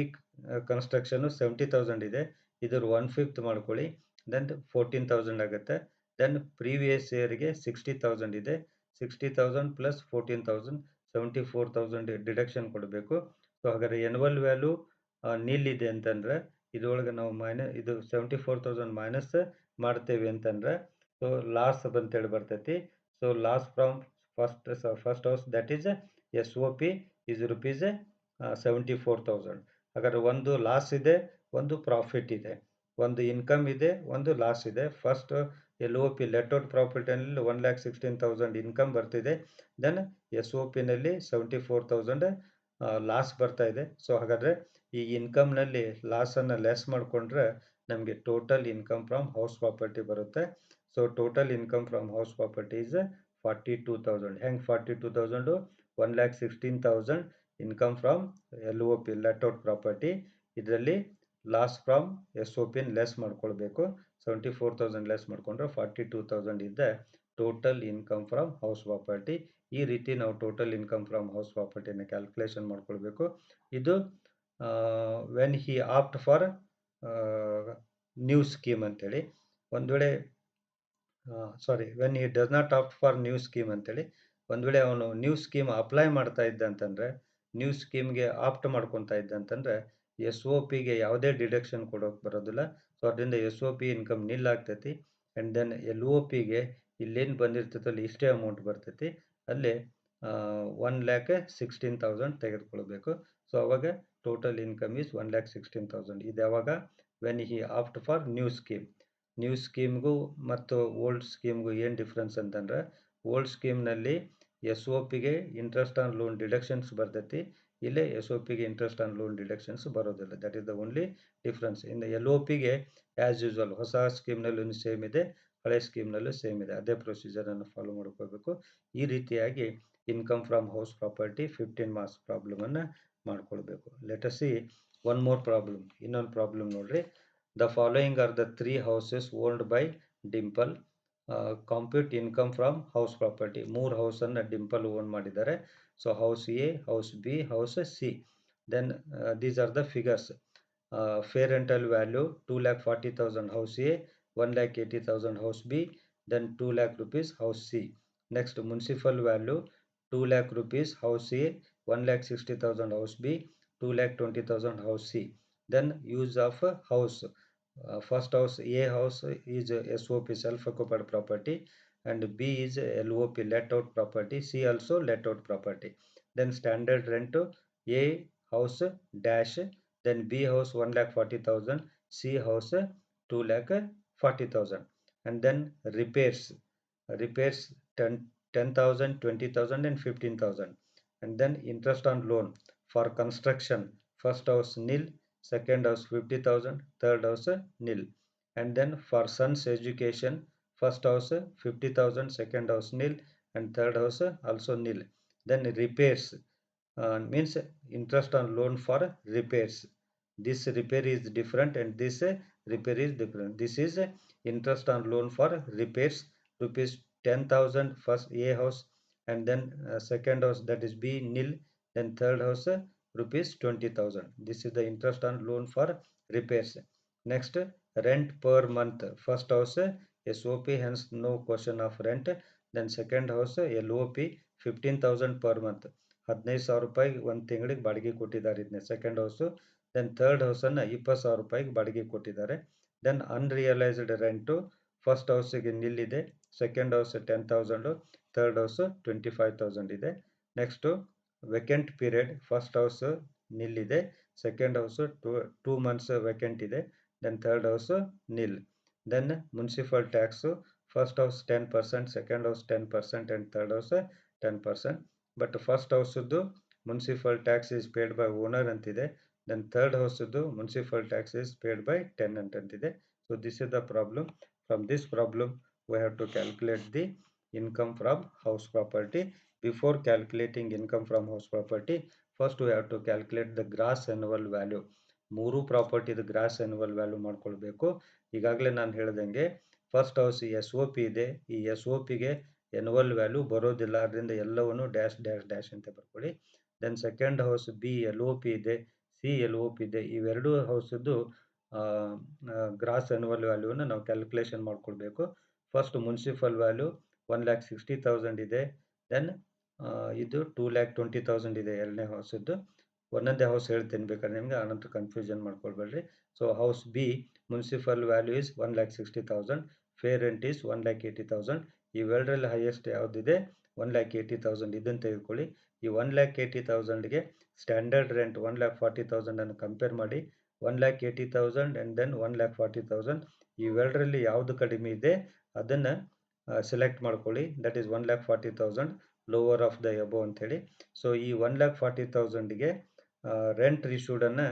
ಕನ್ಸ್ಟ್ರಕ್ಷನ್ನು 70,000 ಇದೆ, ಇದ್ರ 1/5 ಮಾಡ್ಕೊಳ್ಳಿ. ದೆನ್ 14,000 ಆಗುತ್ತೆ. ದೆನ್ ಪ್ರೀವಿಯಸ್ ಇಯರ್ಗೆ 60,000 ಇದೆ, 60,000 ಪ್ಲಸ್ 14,000 74,000 ಡಿಡಕ್ಷನ್ ಕೊಡಬೇಕು. ಸೊ ಹಾಗಾದರೆ ಎನ್ಯುವಲ್ ವ್ಯಾಲ್ಯೂ ನಿಲ್ ಇದೆ ಅಂತಂದರೆ ಇದರೊಳಗೆ ನಾವು ಇದು 74,000 ಮೈನಸ್ ಮಾಡ್ತೇವೆ ಅಂತಂದರೆ ಸೊ ಲಾಸ್ ಅಂತೇಳಿ ಬರ್ತೈತಿ. So loss from first house that is SOP is rupees 74,000. ಹಾಗಾದ್ರೆ ಒಂದು ಲಾಸ್ ಇದೆ, ಒಂದು ಪ್ರಾಫಿಟ್ ಇದೆ. ಒಂದು ಇನ್ಕಮ್ ಇದೆ, ಒಂದು ಲಾಸ್ ಇದೆ. First L O P let out ಪ್ರಾಫಿಟಲ್ಲಿ 1,16,000 ಇನ್ಕಮ್ ಬರ್ತಿದೆ. ದೆನ್ ಎಸ್ ಒ ಪಿನಲ್ಲಿ 74,000 ಲಾಸ್ ಬರ್ತಾ ಇದೆ. ಸೊ ಹಾಗಾದರೆ ಈ ಇನ್ಕಮ್ನಲ್ಲಿ ಲಾಸನ್ನು ಲೆಸ್ ಮಾಡಿಕೊಂಡ್ರೆ ನಮಗೆ total income from house property ಬರುತ್ತೆ. So total income from house property is 42,000. ಹೆಂಗೆ 42,000? 1,16,000 income from L O P let out property. ಇದರಲ್ಲಿ ಲಾಸ್ ಫ್ರಮ್ ಎಸ್ ಒ ಪಿನ ಲೆಸ್ ಮಾಡ್ಕೊಳ್ಬೇಕು. 74,000 ಲೆಸ್ ಮಾಡಿಕೊಂಡ್ರೆ 42,000 ಇದೆ total income from house property. ಈ ರೀತಿ ನಾವು ಟೋಟಲ್ ಇನ್ಕಮ್ ಫ್ರಮ್ ಹೌಸ್ ಪ್ರಾಪರ್ಟಿನ ಕ್ಯಾಲ್ಕುಲೇಷನ್ ಮಾಡ್ಕೊಳ್ಬೇಕು. ಇದು when he opt for new scheme ಅಂತೇಳಿ. ಒಂದು ವೇಳೆ when he does not opt for new scheme ಅಂತೇಳಿ, ಒಂದು ವೇಳೆ ಅವನು ನ್ಯೂ ಸ್ಕೀಮ್ ಅಪ್ಲೈ ಮಾಡ್ತಾ ಇದ್ದ ಅಂತಂದರೆ, ನ್ಯೂ ಸ್ಕೀಮ್ಗೆ ಆಪ್ಟ್ ಮಾಡ್ಕೊತಾ ಇದ್ದ ಅಂತಂದರೆ ಎಸ್ ಒ ಪಿಗೆ ಯಾವುದೇ ಡಿಡಕ್ಷನ್ ಕೊಡೋಕೆ ಬರೋದಿಲ್ಲ. ಸೊ ಅದರಿಂದ S O P income nil ಆಗ್ತೈತಿ. ಆ್ಯಂಡ್ ದೆನ್ ಎಲ್ ಒ ಪಿಗೆ ಇಲ್ಲೇನು ಬಂದಿರ್ತೈತಲ್ಲ ಇಷ್ಟೇ ಅಮೌಂಟ್ ಬರ್ತೈತಿ. ಅಲ್ಲಿ 1,16,000 ತೆಗೆದುಕೊಳ್ಬೇಕು. ಸೊ ಅವಾಗ ಟೋಟಲ್ ಇನ್ಕಮ್ ಈಸ್ 1,16,000. ಇದು ಯಾವಾಗ? When he opt for new scheme. New ಸ್ಕೀಮ್ಗೂ ಮತ್ತು ಓಲ್ಡ್ ಸ್ಕೀಮ್ಗೂ ಏನು ಡಿಫ್ರೆನ್ಸ್ ಅಂತಂದರೆ, ಓಲ್ಡ್ ಸ್ಕೀಮ್ನಲ್ಲಿ ಎಸ್ ಒ ಪಿಗೆ ಇಂಟ್ರೆಸ್ಟ್ ಆನ್ ಲೋನ್ ಡಿಡಕ್ಷನ್ಸ್ ಬರ್ತೈತಿ. ಇಲ್ಲೇ ಎಸ್ ಒ ಪಿಗೆ ಇಂಟ್ರೆಸ್ಟ್ ಆನ್ ಲೋನ್ ಡಿಡಕ್ಷನ್ಸ್ ಬರೋದಿಲ್ಲ. That is the only difference. ಇನ್ನು ಎಲ್ ಒ ಪಿಗೆ ಆ್ಯಸ್ ಯೂಸ್ವಲ್ ಹೊಸ ಸ್ಕೀಮ್ನಲ್ಲೂ ಸೇಮ್ ಇದೆ, ಹಳೆ ಸ್ಕೀಮ್ನಲ್ಲೂ ಸೇಮ್ ಇದೆ. ಅದೇ ಪ್ರೊಸೀಜರನ್ನು ಫಾಲೋ ಮಾಡ್ಕೋಬೇಕು. ಈ ರೀತಿಯಾಗಿ income from house property 15 marks ಪ್ರಾಬ್ಲಮನ್ನು ಮಾಡ್ಕೊಳ್ಬೇಕು. Let us see one more problem. ಇನ್ನೊಂದು ಪ್ರಾಬ್ಲಮ್ ನೋಡ್ರಿ. The following are the 3 houses owned by Dimple. Compute income from house property. 3 ಹೌಸನ್ನು ಡಿಂಪಲ್ ಓನ್ ಮಾಡಿದ್ದಾರೆ. So house A, house B, house C. Then these are the figures. Fair rental value 2,40,000 house A, 1,80,000 house B, then 2 lakh rupees house C. Next, municipal value 2 lakh rupees house A, 1,60,000 house B, 2,20,000 house C. Then use of house. First house, A house is SOP self-occupied property, and B is LOP let out property, C also let out property. Then standard rent, A house dash, then B house 1,40,000, C house 2,40,000. And then repairs 10,000, 20,000 and 15,000. And then interest on loan for construction, first house nil, second house 50,000, third house nil. And then for son's education, first house 50,000, second house nil, and third house also nil. Then repairs means interest on loan for repairs. This repair is different and this repair is different. This is interest on loan for repairs, rupees 10,000 first A house, and then second house, that is B, nil, then third house rupees 20,000. This is the interest on loan for repairs. Next, rent per month. First house SOP, hence no question of rent. Then second house LOP 15,000 per month. 15,000 ರೂಪಾಯಿಗೆ ಒಂದು ತಿಂಗಳಿಗೆ ಬಾಡಿಗೆ ಕೊಟ್ಟಿದ್ದಾರೆ ಇದನ್ನ ಸೆಕೆಂಡ್ ಹೌಸು. ದೆನ್ ಥರ್ಡ್ ಹೌಸನ್ನು 20,000 ರೂಪಾಯಿಗೆ ಬಾಡಿಗೆ ಕೊಟ್ಟಿದ್ದಾರೆ. ದೆನ್ ಅನ್ರಿಯಲೈಸ್ಡ್ ರೆಂಟು ಫಸ್ಟ್ ಹೌಸಿಗೆ ನಿಲ್ಲಿದೆ, ಸೆಕೆಂಡ್ ಹೌಸ್ 10,000, ಥರ್ಡ್ ಹೌಸ್ 25,000 ಇದೆ. Next vacant period, first house ನಿಲ್ಲಿದೆ, ಸೆಕೆಂಡ್ ಹೌಸು 2 months ವೆಕೆಂಟ್ ಇದೆ, then third house nil. Then municipal tax, first house 10%, second house 10% and third house 10%. But first ಹೌಸದ್ದು municipal tax is paid by owner ಅಂತಿದೆ, ದೆನ್ ಥರ್ಡ್ ಹೌಸದ್ದು municipal tax is paid by tenant ಅಂತಿದೆ. So this is the problem. From this problem we have to calculate the income from house property. Before calculating income from house property, first we have to calculate the gross annual value. ಮೂರು ಪ್ರಾಪರ್ಟಿದು ಗ್ರಾಸ್ ಆ್ಯನ್ಯುವಲ್ ವ್ಯಾಲ್ಯೂ ಮಾಡ್ಕೊಳ್ಬೇಕು. ಈಗಾಗಲೇ ನಾನು ಹೇಳ್ದಂಗೆ first house S O P ಇದೆ, ಈ ಎಸ್ ಒ ಪಿಗೆ ಎನ್ಯುವಲ್ ವ್ಯಾಲ್ಯೂ ಬರೋದಿಲ್ಲ, ಅದರಿಂದ ಎಲ್ಲವನ್ನು ಡ್ಯಾಶ್ ಡ್ಯಾಶ್ ಡ್ಯಾಶ್ ಅಂತ ಬರ್ಕೊಳ್ಳಿ. Then second house B L O P ಇದೆ, ಸಿ ಎಲ್ ಒ ಪಿ ಇದೆ. ಇವೆರಡೂ ಹೌಸದ್ದು ಗ್ರಾಸ್ ಆ್ಯನ್ಯುವಲ್ ವ್ಯಾಲ್ಯೂನ ನಾವು ಕ್ಯಾಲ್ಕುಲೇಷನ್ ಮಾಡ್ಕೊಳ್ಬೇಕು. ಫಸ್ಟ್ ಮುನ್ಸಿಪಲ್ ವ್ಯಾಲ್ಯೂ 1,60,000 ಇದೆ, ದೆನ್ ಇದು 2,20,000 ಇದೆ ಎರಡನೇ ಹೌಸದ್ದು. ಒಂದೊಂದೇ ಹೌಸ್ ಹೇಳ್ತೀನಿ ಬೇಕಾದ್ರೆ ನಿಮಗೆ, ಆನಂತರ ಕನ್ಫ್ಯೂಷನ್ ಮಾಡ್ಕೊಳ್ಬೇಡ್ರಿ. So house B municipal value is 1,60,000, fair rent is 1,80,000. ಇವೆರಡರಲ್ಲಿ ಹೈಯೆಸ್ಟ್ ಯಾವುದಿದೆ 1,80,000 ಇದನ್ನು ತೆಗೆದುಕೊಳ್ಳಿ. ಈ 1,80,000ಗೆ ಸ್ಟ್ಯಾಂಡರ್ಡ್ ರೆಂಟ್ 1,40,000 ಅನ್ನು ಕಂಪೇರ್ ಮಾಡಿ. 1,80,000 ಆ್ಯಂಡ್ ದೆನ್ 1,40,000 ಇವೆರಡರಲ್ಲಿ ಯಾವುದು ಕಡಿಮೆ ಇದೆ ಅದನ್ನು ಸೆಲೆಕ್ಟ್ ಮಾಡ್ಕೊಳ್ಳಿ. That is 1,40,000 lower of the above ಅಂತೇಳಿ. ಸೊ ಈ 1,40,000ಗೆ ರೆಂಟ್ ರಿಶೂಡನ್ನು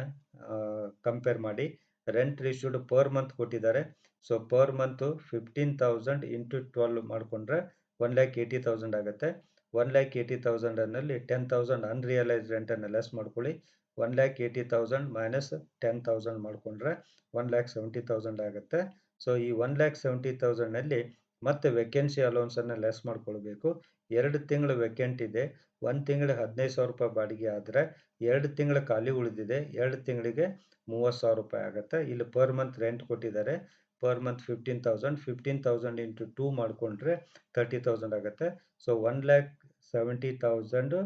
ಕಂಪೇರ್ ಮಾಡಿ. ರೆಂಟ್ ರಿಶೂಡ್ ಪರ್ ಮಂತ್ ಕೊಟ್ಟಿದ್ದಾರೆ. ಸೊ ಪರ್ ಮಂತು 15,000 ಇಂಟು 12 ಮಾಡಿಕೊಂಡ್ರೆ 1,80,000 ಆಗುತ್ತೆ. 1,80,000 ಅನ್ನಲ್ಲಿ 10,000 ಅನ್ರಿಯಲೈಸ್ಡ್ ರೆಂಟನ್ನು ಲೆಸ್ ಮಾಡ್ಕೊಳ್ಳಿ. 1,80,000 ಮೈನಸ್ 10,000 ಮಾಡಿಕೊಂಡ್ರೆ 1,70,000 ಆಗುತ್ತೆ. ಸೊ ಈ 1,70,000ನಲ್ಲಿ ಮತ್ತೆ ವೇಕೆನ್ಸಿ ಅಲೌನ್ಸನ್ನು ಲೆಸ್ ಮಾಡ್ಕೊಳ್ಬೇಕು. 2 ತಿಂಗಳು ವೇಕೆಂಟ್ ಇದೆ. 1 ತಿಂಗಳು 15,000 ರೂಪಾಯಿ ಬಾಡಿಗೆ ಆದರೆ 2 ತಿಂಗಳು ಖಾಲಿ ಉಳಿದಿದೆ. 2 ತಿಂಗಳಿಗೆ 30,000 ರೂಪಾಯಿ ಆಗುತ್ತೆ. ಇಲ್ಲಿ ಪರ್ ಮಂತ್ ರೆಂಟ್ ಕೊಟ್ಟಿದ್ದಾರೆ. ಪರ್ ಮಂತ್ 15,000 ಇಂಟು 2 ಮಾಡಿಕೊಂಡ್ರೆ 30,000 ಆಗುತ್ತೆ. ಸೊ 1,70,000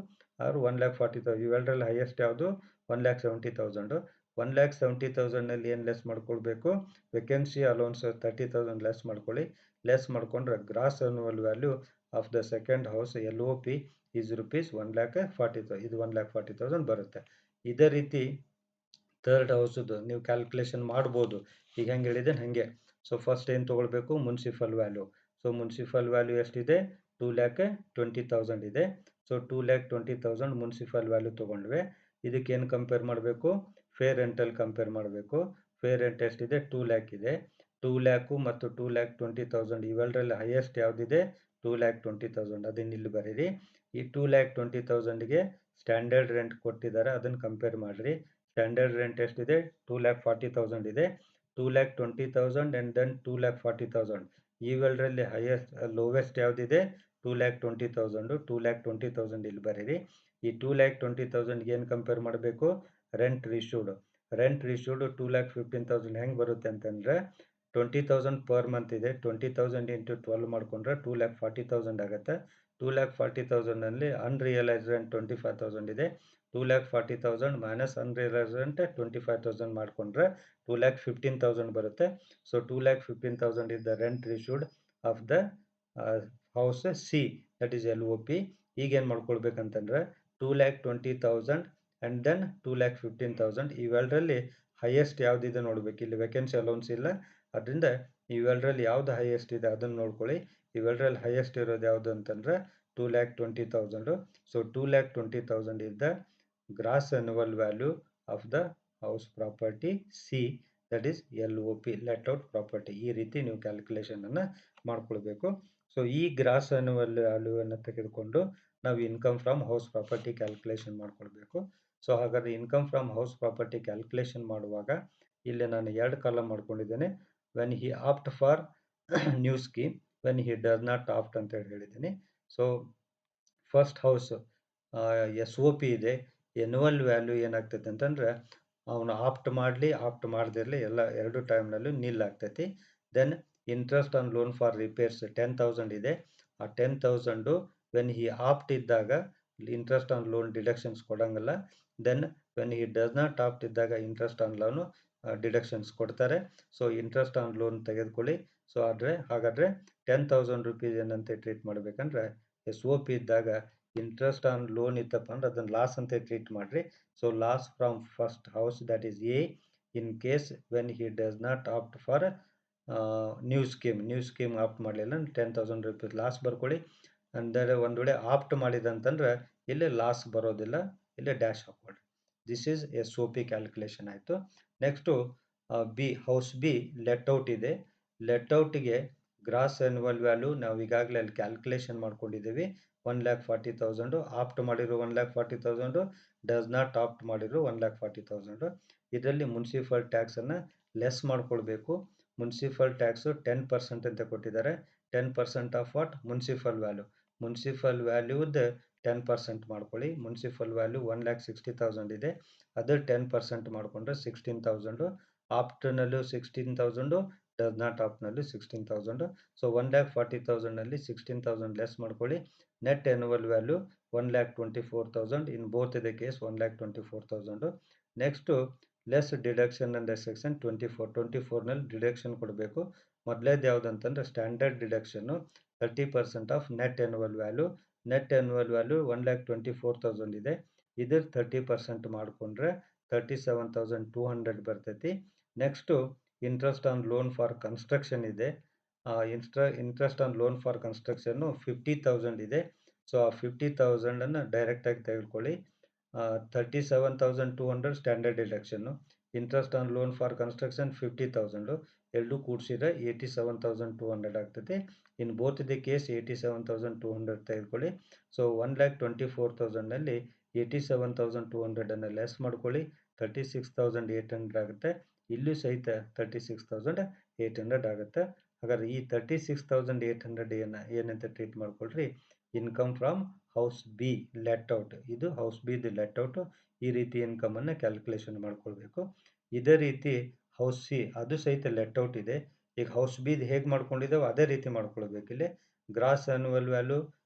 ಆರ್ 1,40,000 ಇವೆರಡರಲ್ಲಿ ಹೈಯೆಸ್ಟ್ ಯಾವುದು? 1,70,000. 1,70,000ನಲ್ಲಿ ಏನು ಲೆಸ್ ಮಾಡ್ಕೊಳ್ಬೇಕು? ವೇಕೆನ್ಸಿ ಅಲೌನ್ಸ್ 30,000 ಲೆಸ್ ಮಾಡ್ಕೊಳ್ಳಿ. ಲೆಸ್ ಮಾಡಿಕೊಂಡ್ರೆ gross annual value of the second house LOP is rupees 1,40,000. ಇದು 1,40,000 ಬರುತ್ತೆ. ಇದೇ ರೀತಿ ಥರ್ಡ್ ಹೌಸದು ನೀವು ಕ್ಯಾಲ್ಕುಲೇಷನ್ ಮಾಡ್ಬೋದು. ಈಗ ಹೆಂಗೆ ಹೇಳಿದ್ದೇನೆ ಹಾಗೆ. ಸೊ ಫಸ್ಟ್ ಏನು ತೊಗೊಳ್ಬೇಕು? Municipal value. So municipal value ಎಷ್ಟಿದೆ? 2,20,000 ಇದೆ. ಸೊ 2,20,000 ಮುನ್ಸಿಪಲ್ ವ್ಯಾಲ್ಯೂ ತೊಗೊಂಡ್ವೆ. ಇದಕ್ಕೇನು ಕಂಪೇರ್ ಮಾಡಬೇಕು? ಫೇರ್ ರೆಂಟಲ್ಲಿ ಕಂಪೇರ್ ಮಾಡಬೇಕು. ಫೇರ್ ರೆಂಟ್ ಎಷ್ಟಿದೆ? 2,00,000 ಇದೆ. 2,00,000 ಮತ್ತು 2,20,000 ಇವೆರಡರಲ್ಲಿ ಹೈಯೆಸ್ಟ್ ಯಾವುದಿದೆ? 2,20,000. ಅದನ್ನು ಇಲ್ಲಿ ಬರೀರಿ. ಈ 2,20,000ಗೆ ಸ್ಟ್ಯಾಂಡರ್ಡ್ ರೆಂಟ್ ಕೊಟ್ಟಿದ್ದಾರೆ, ಅದನ್ನು ಕಂಪೇರ್ ಮಾಡಿರಿ. ಸ್ಟ್ಯಾಂಡರ್ಡ್ ರೆಂಟ್ ಎಷ್ಟಿದೆ? 2,40,000 ಇದೆ. 2,20,000 ಆ್ಯಂಡ್ ದೆನ್ 2,40,000 ಇವೆರಡರಲ್ಲಿ ಹೈಯೆಸ್ಟ್ ಲೋವೆಸ್ಟ್ ಯಾವುದಿದೆ? 2,20,000. 2,20,000 ಇಲ್ಲಿ ಬರೀರಿ. ಈ 2,20,000ಗೆ ಏನು ಕಂಪೇರ್ ಮಾಡಬೇಕು? ರೆಂಟ್ ರಿಶೂಡ್. ರೆಂಟ್ ರಿಶೂಡ್ 2,15,000 ಹೆಂಗೆ ಬರುತ್ತೆ ಅಂತಂದರೆ 20,000 ಪರ್ ಮಂತ್ ಇದೆ. 20,000 ಇಂಟು 12 ಮಾಡಿಕೊಂಡ್ರೆ 2,40,000 ಆಗುತ್ತೆ. 2,40,000ನಲ್ಲಿ ಅನ್ರಿಯಲೈಸ್ಡ್ ರೆಂಟ್ 25,000 ಇದೆ. 2,40,000 ಮೈನಸ್ ಅನ್ರಿಯಲೈಸ್ಡ್ ರೆಂಟ್ 25,000 ಮಾಡಿಕೊಂಡ್ರೆ 2,15,000 ಬರುತ್ತೆ. So 2,15,000 is the rent received of the house C, that is LOP. ಈಗೇನು ಮಾಡ್ಕೊಳ್ಬೇಕಂತಂದರೆ 2,20,000 ಆ್ಯಂಡ್ ದೆನ್ 2,15,000 ಇವೆರಡರಲ್ಲಿ ಹೈಯೆಸ್ಟ್ ಯಾವುದಿದೆ ನೋಡಬೇಕು. ಇಲ್ಲಿ ವೇಕೆನ್ಸಿ ಅಲೌನ್ಸ್ ಇಲ್ಲ, ಅದರಿಂದ ಇವೆರಡರಲ್ಲಿ ಯಾವುದು ಹೈಯೆಸ್ಟ್ ಇದೆ ಅದನ್ನು ನೋಡ್ಕೊಳ್ಳಿ. ಇವೆರಡರಲ್ಲಿ ಹೈಯೆಸ್ಟ್ ಇರೋದು ಯಾವುದು ಅಂತಂದರೆ 2,20,000. So 2,20,000 is the gross annual value of the house property C, that is LOP, let out property. ಈ ರೀತಿ ನೀವು ಕ್ಯಾಲ್ಕುಲೇಷನನ್ನು ಮಾಡ್ಕೊಳ್ಬೇಕು. ಸೊ ಈ ಗ್ರಾಸ್ ಅನ್ಯುವಲ್ ವ್ಯಾಲ್ಯೂವನ್ನು ತೆಗೆದುಕೊಂಡು ನಾವು income from house property calculation ಮಾಡ್ಕೊಳ್ಬೇಕು. ಸೊ ಹಾಗಾದರೆ income from house property calculation ಮಾಡುವಾಗ ಇಲ್ಲಿ ನಾನು 2 ಕಾಲಮ್ ಮಾಡ್ಕೊಂಡಿದ್ದೇನೆ. When he opt for new scheme, when he does not opt ಅಂತ ಹೇಳಿದ್ದೀನಿ. ಸೊ ಫಸ್ಟ್ ಹೌಸ್ SOP ಇದೆ. ಎನ್ಯುವಲ್ ವ್ಯಾಲ್ಯೂ ಏನಾಗ್ತೈತೆ ಅಂತಂದರೆ ಅವನು ಆಪ್ಟ್ ಮಾಡಲಿ ಆಪ್ಟ್ ಮಾಡದಿರಲಿ ಎಲ್ಲ 2 ಟೈಮ್ನಲ್ಲೂ ನಿಲ್ ಆಗ್ತೈತಿ. Then interest on loan for repairs 10,000 ಇದೆ. ಆ 10,000 ವೆನ್ ಹಿ ಆಪ್ಟ್ ಇದ್ದಾಗ ಇಂಟ್ರೆಸ್ಟ್ ಆನ್ ಲೋನ್ ಡಿಡಕ್ಷನ್ಸ್ ಕೊಡೋಂಗಿಲ್ಲ. Then when he does not opt ಇದ್ದಾಗ ಇಂಟ್ರೆಸ್ಟ್ ಆನ್ ಲೋನು ಡಿಡಕ್ಷನ್ಸ್ ಕೊಡ್ತಾರೆ. ಸೊ ಇಂಟ್ರೆಸ್ಟ್ ಆನ್ ಲೋನ್ ತೆಗೆದುಕೊಳ್ಳಿ. ಸೊ ಹಾಗಾದರೆ 10,000 ರುಪೀಸ್ ಏನಂತೆ ಟ್ರೀಟ್ ಮಾಡಬೇಕಂದ್ರೆ SOP ಇದ್ದಾಗ ಇಂಟ್ರೆಸ್ಟ್ ಆನ್ ಲೋನ್ ಇತ್ತಪ್ಪ ಅಂದ್ರೆ ಅದನ್ನು ಲಾಸ್ ಅಂತ ಟ್ರೀಟ್ ಮಾಡಿರಿ. So loss from first house, that is A, in case when he does not opt for new scheme opt ಮಾಡಲಿಲ್ಲ 10,000 ರುಪೀಸ್ ಲಾಸ್ ಬರ್ಕೊಳ್ಳಿ. ಅಂದರೆ ಒಂದು ವೇಳೆ ಆಪ್ಟ್ ಮಾಡಿದಂತಂದ್ರೆ ಇಲ್ಲಿ ಲಾಸ್ ಬರೋದಿಲ್ಲ, ಇಲ್ಲಿ ಡ್ಯಾಶ್ ಹಾಕ್ಕೊಳ್ಳಿ. ದಿಸ್ ಈಸ್ SOP ಕ್ಯಾಲ್ಕುಲೇಷನ್ ಆಯಿತು. Next house be let out ಇದೆ. ಲೆಟ್ ಔಟಿಗೆ ಗ್ರಾಸ್ ಆ್ಯನ್ಯುವಲ್ ವ್ಯಾಲ್ಯೂ ನಾವು ಈಗಾಗಲೇ ಅಲ್ಲಿ ಕ್ಯಾಲ್ಕುಲೇಷನ್ ಮಾಡ್ಕೊಂಡಿದ್ದೀವಿ. 1,40,000 ಆಪ್ಟ್ ಮಾಡಿರೋ 1,40,000, ಡಸ್ ನಾಟ್ ಆಪ್ಟ್ ಮಾಡಿರೋ 1,40,000. ಇದರಲ್ಲಿ ಮುನ್ಸಿಪಲ್ ಟ್ಯಾಕ್ಸನ್ನು ಲೆಸ್ ಮಾಡ್ಕೊಳ್ಬೇಕು. ಮುನ್ಸಿಪಲ್ ಟ್ಯಾಕ್ಸು 10% ಅಂತ ಕೊಟ್ಟಿದ್ದಾರೆ. 10% of what? Municipal value. Municipal ವ್ಯಾಲ್ಯೂದ 10% ಮಾಡ್ಕೊಳ್ಳಿ. ಮುನ್ಸಿಪಲ್ ವ್ಯಾಲ್ಯೂ 1,60,000 ಇದೆ. ಅದರ 10% ಮಾಡಿಕೊಂಡ್ರೆ 16,000. ಆಪ್ಟ್ನಲ್ಲೂ 16,000, ಡಸ್ ನಾಟ್ ಆಪ್ಟ್ನಲ್ಲಿ 16,000. ಸೊ 1,40,000ನಲ್ಲಿ 16,000 ಲೆಸ್ ಮಾಡ್ಕೊಳ್ಳಿ. Net annual value 1,24,000. In both the case 1,24,000. Next less deduction under section 24ನಲ್ಲಿ ಡಿಡಕ್ಷನ್ ಕೊಡಬೇಕು. ಮೊದಲೇದು ಯಾವುದಂತಂದರೆ standard deduction 30% of net annual value. Net annual value 1,24,000 ಇದೆ. ಇದ್ರ 30% ಮಾಡಿಕೊಂಡ್ರೆ 37,200 ಬರ್ತೈತಿ. Next interest on loan for construction ಇದೆ. Interest on loan for construction 50,000 ಇದೆ. ಸೊ ಆ 50,000 ಡೈರೆಕ್ಟಾಗಿ ತೆಗೆದುಕೊಳ್ಳಿ. 37,200 standard deduction, interest on loan for construction 50,000 ಎರಡು ಕೂಡಿಸಿದ್ರೆ 87,200 ಆಗ್ತದೆ. ಇನ್ ಬೋತ್ ದಿ ಕೇಸ್ 87,200 ತೆಗೆದುಕೊಳ್ಳಿ. ಸೊ 1,24,000ನಲ್ಲಿ 87,200 ಲೆಸ್ ಮಾಡ್ಕೊಳ್ಳಿ, 36,800 ಆಗುತ್ತೆ. ಇಲ್ಲೂ ಸಹಿತ 36,800 ಆಗುತ್ತೆ. ಹಾಗಾದ್ರೆ ಈ 36,800 ಏನಂತ ಟ್ರೀಟ್ ಮಾಡ್ಕೊಳ್ರಿ, income from house be let out. ಇದು ಹೌಸ್ ಬಿದು ಲೆಟ್ ಔಟ್. ಈ ರೀತಿ ಇನ್ಕಮನ್ನು ಕ್ಯಾಲ್ಕುಲೇಷನ್ ಮಾಡ್ಕೊಳ್ಬೇಕು. ಇದೇ ರೀತಿ ಹೌಸ್ ಸಿ ಅದು ಸಹಿತ ಲೆಟ್ ಔಟ್ ಇದೆ. ಈಗ ಹೌಸ್ ಬಿದು ಹೇಗೆ ಮಾಡ್ಕೊಂಡಿದ್ದೇವೆ ಅದೇ ರೀತಿ ಮಾಡ್ಕೊಳ್ಬೇಕು. ಇಲ್ಲಿ ಗ್ರಾಸ್ ಆ್ಯನ್ಯುವಲ್ ವ್ಯಾಲ್ಯೂ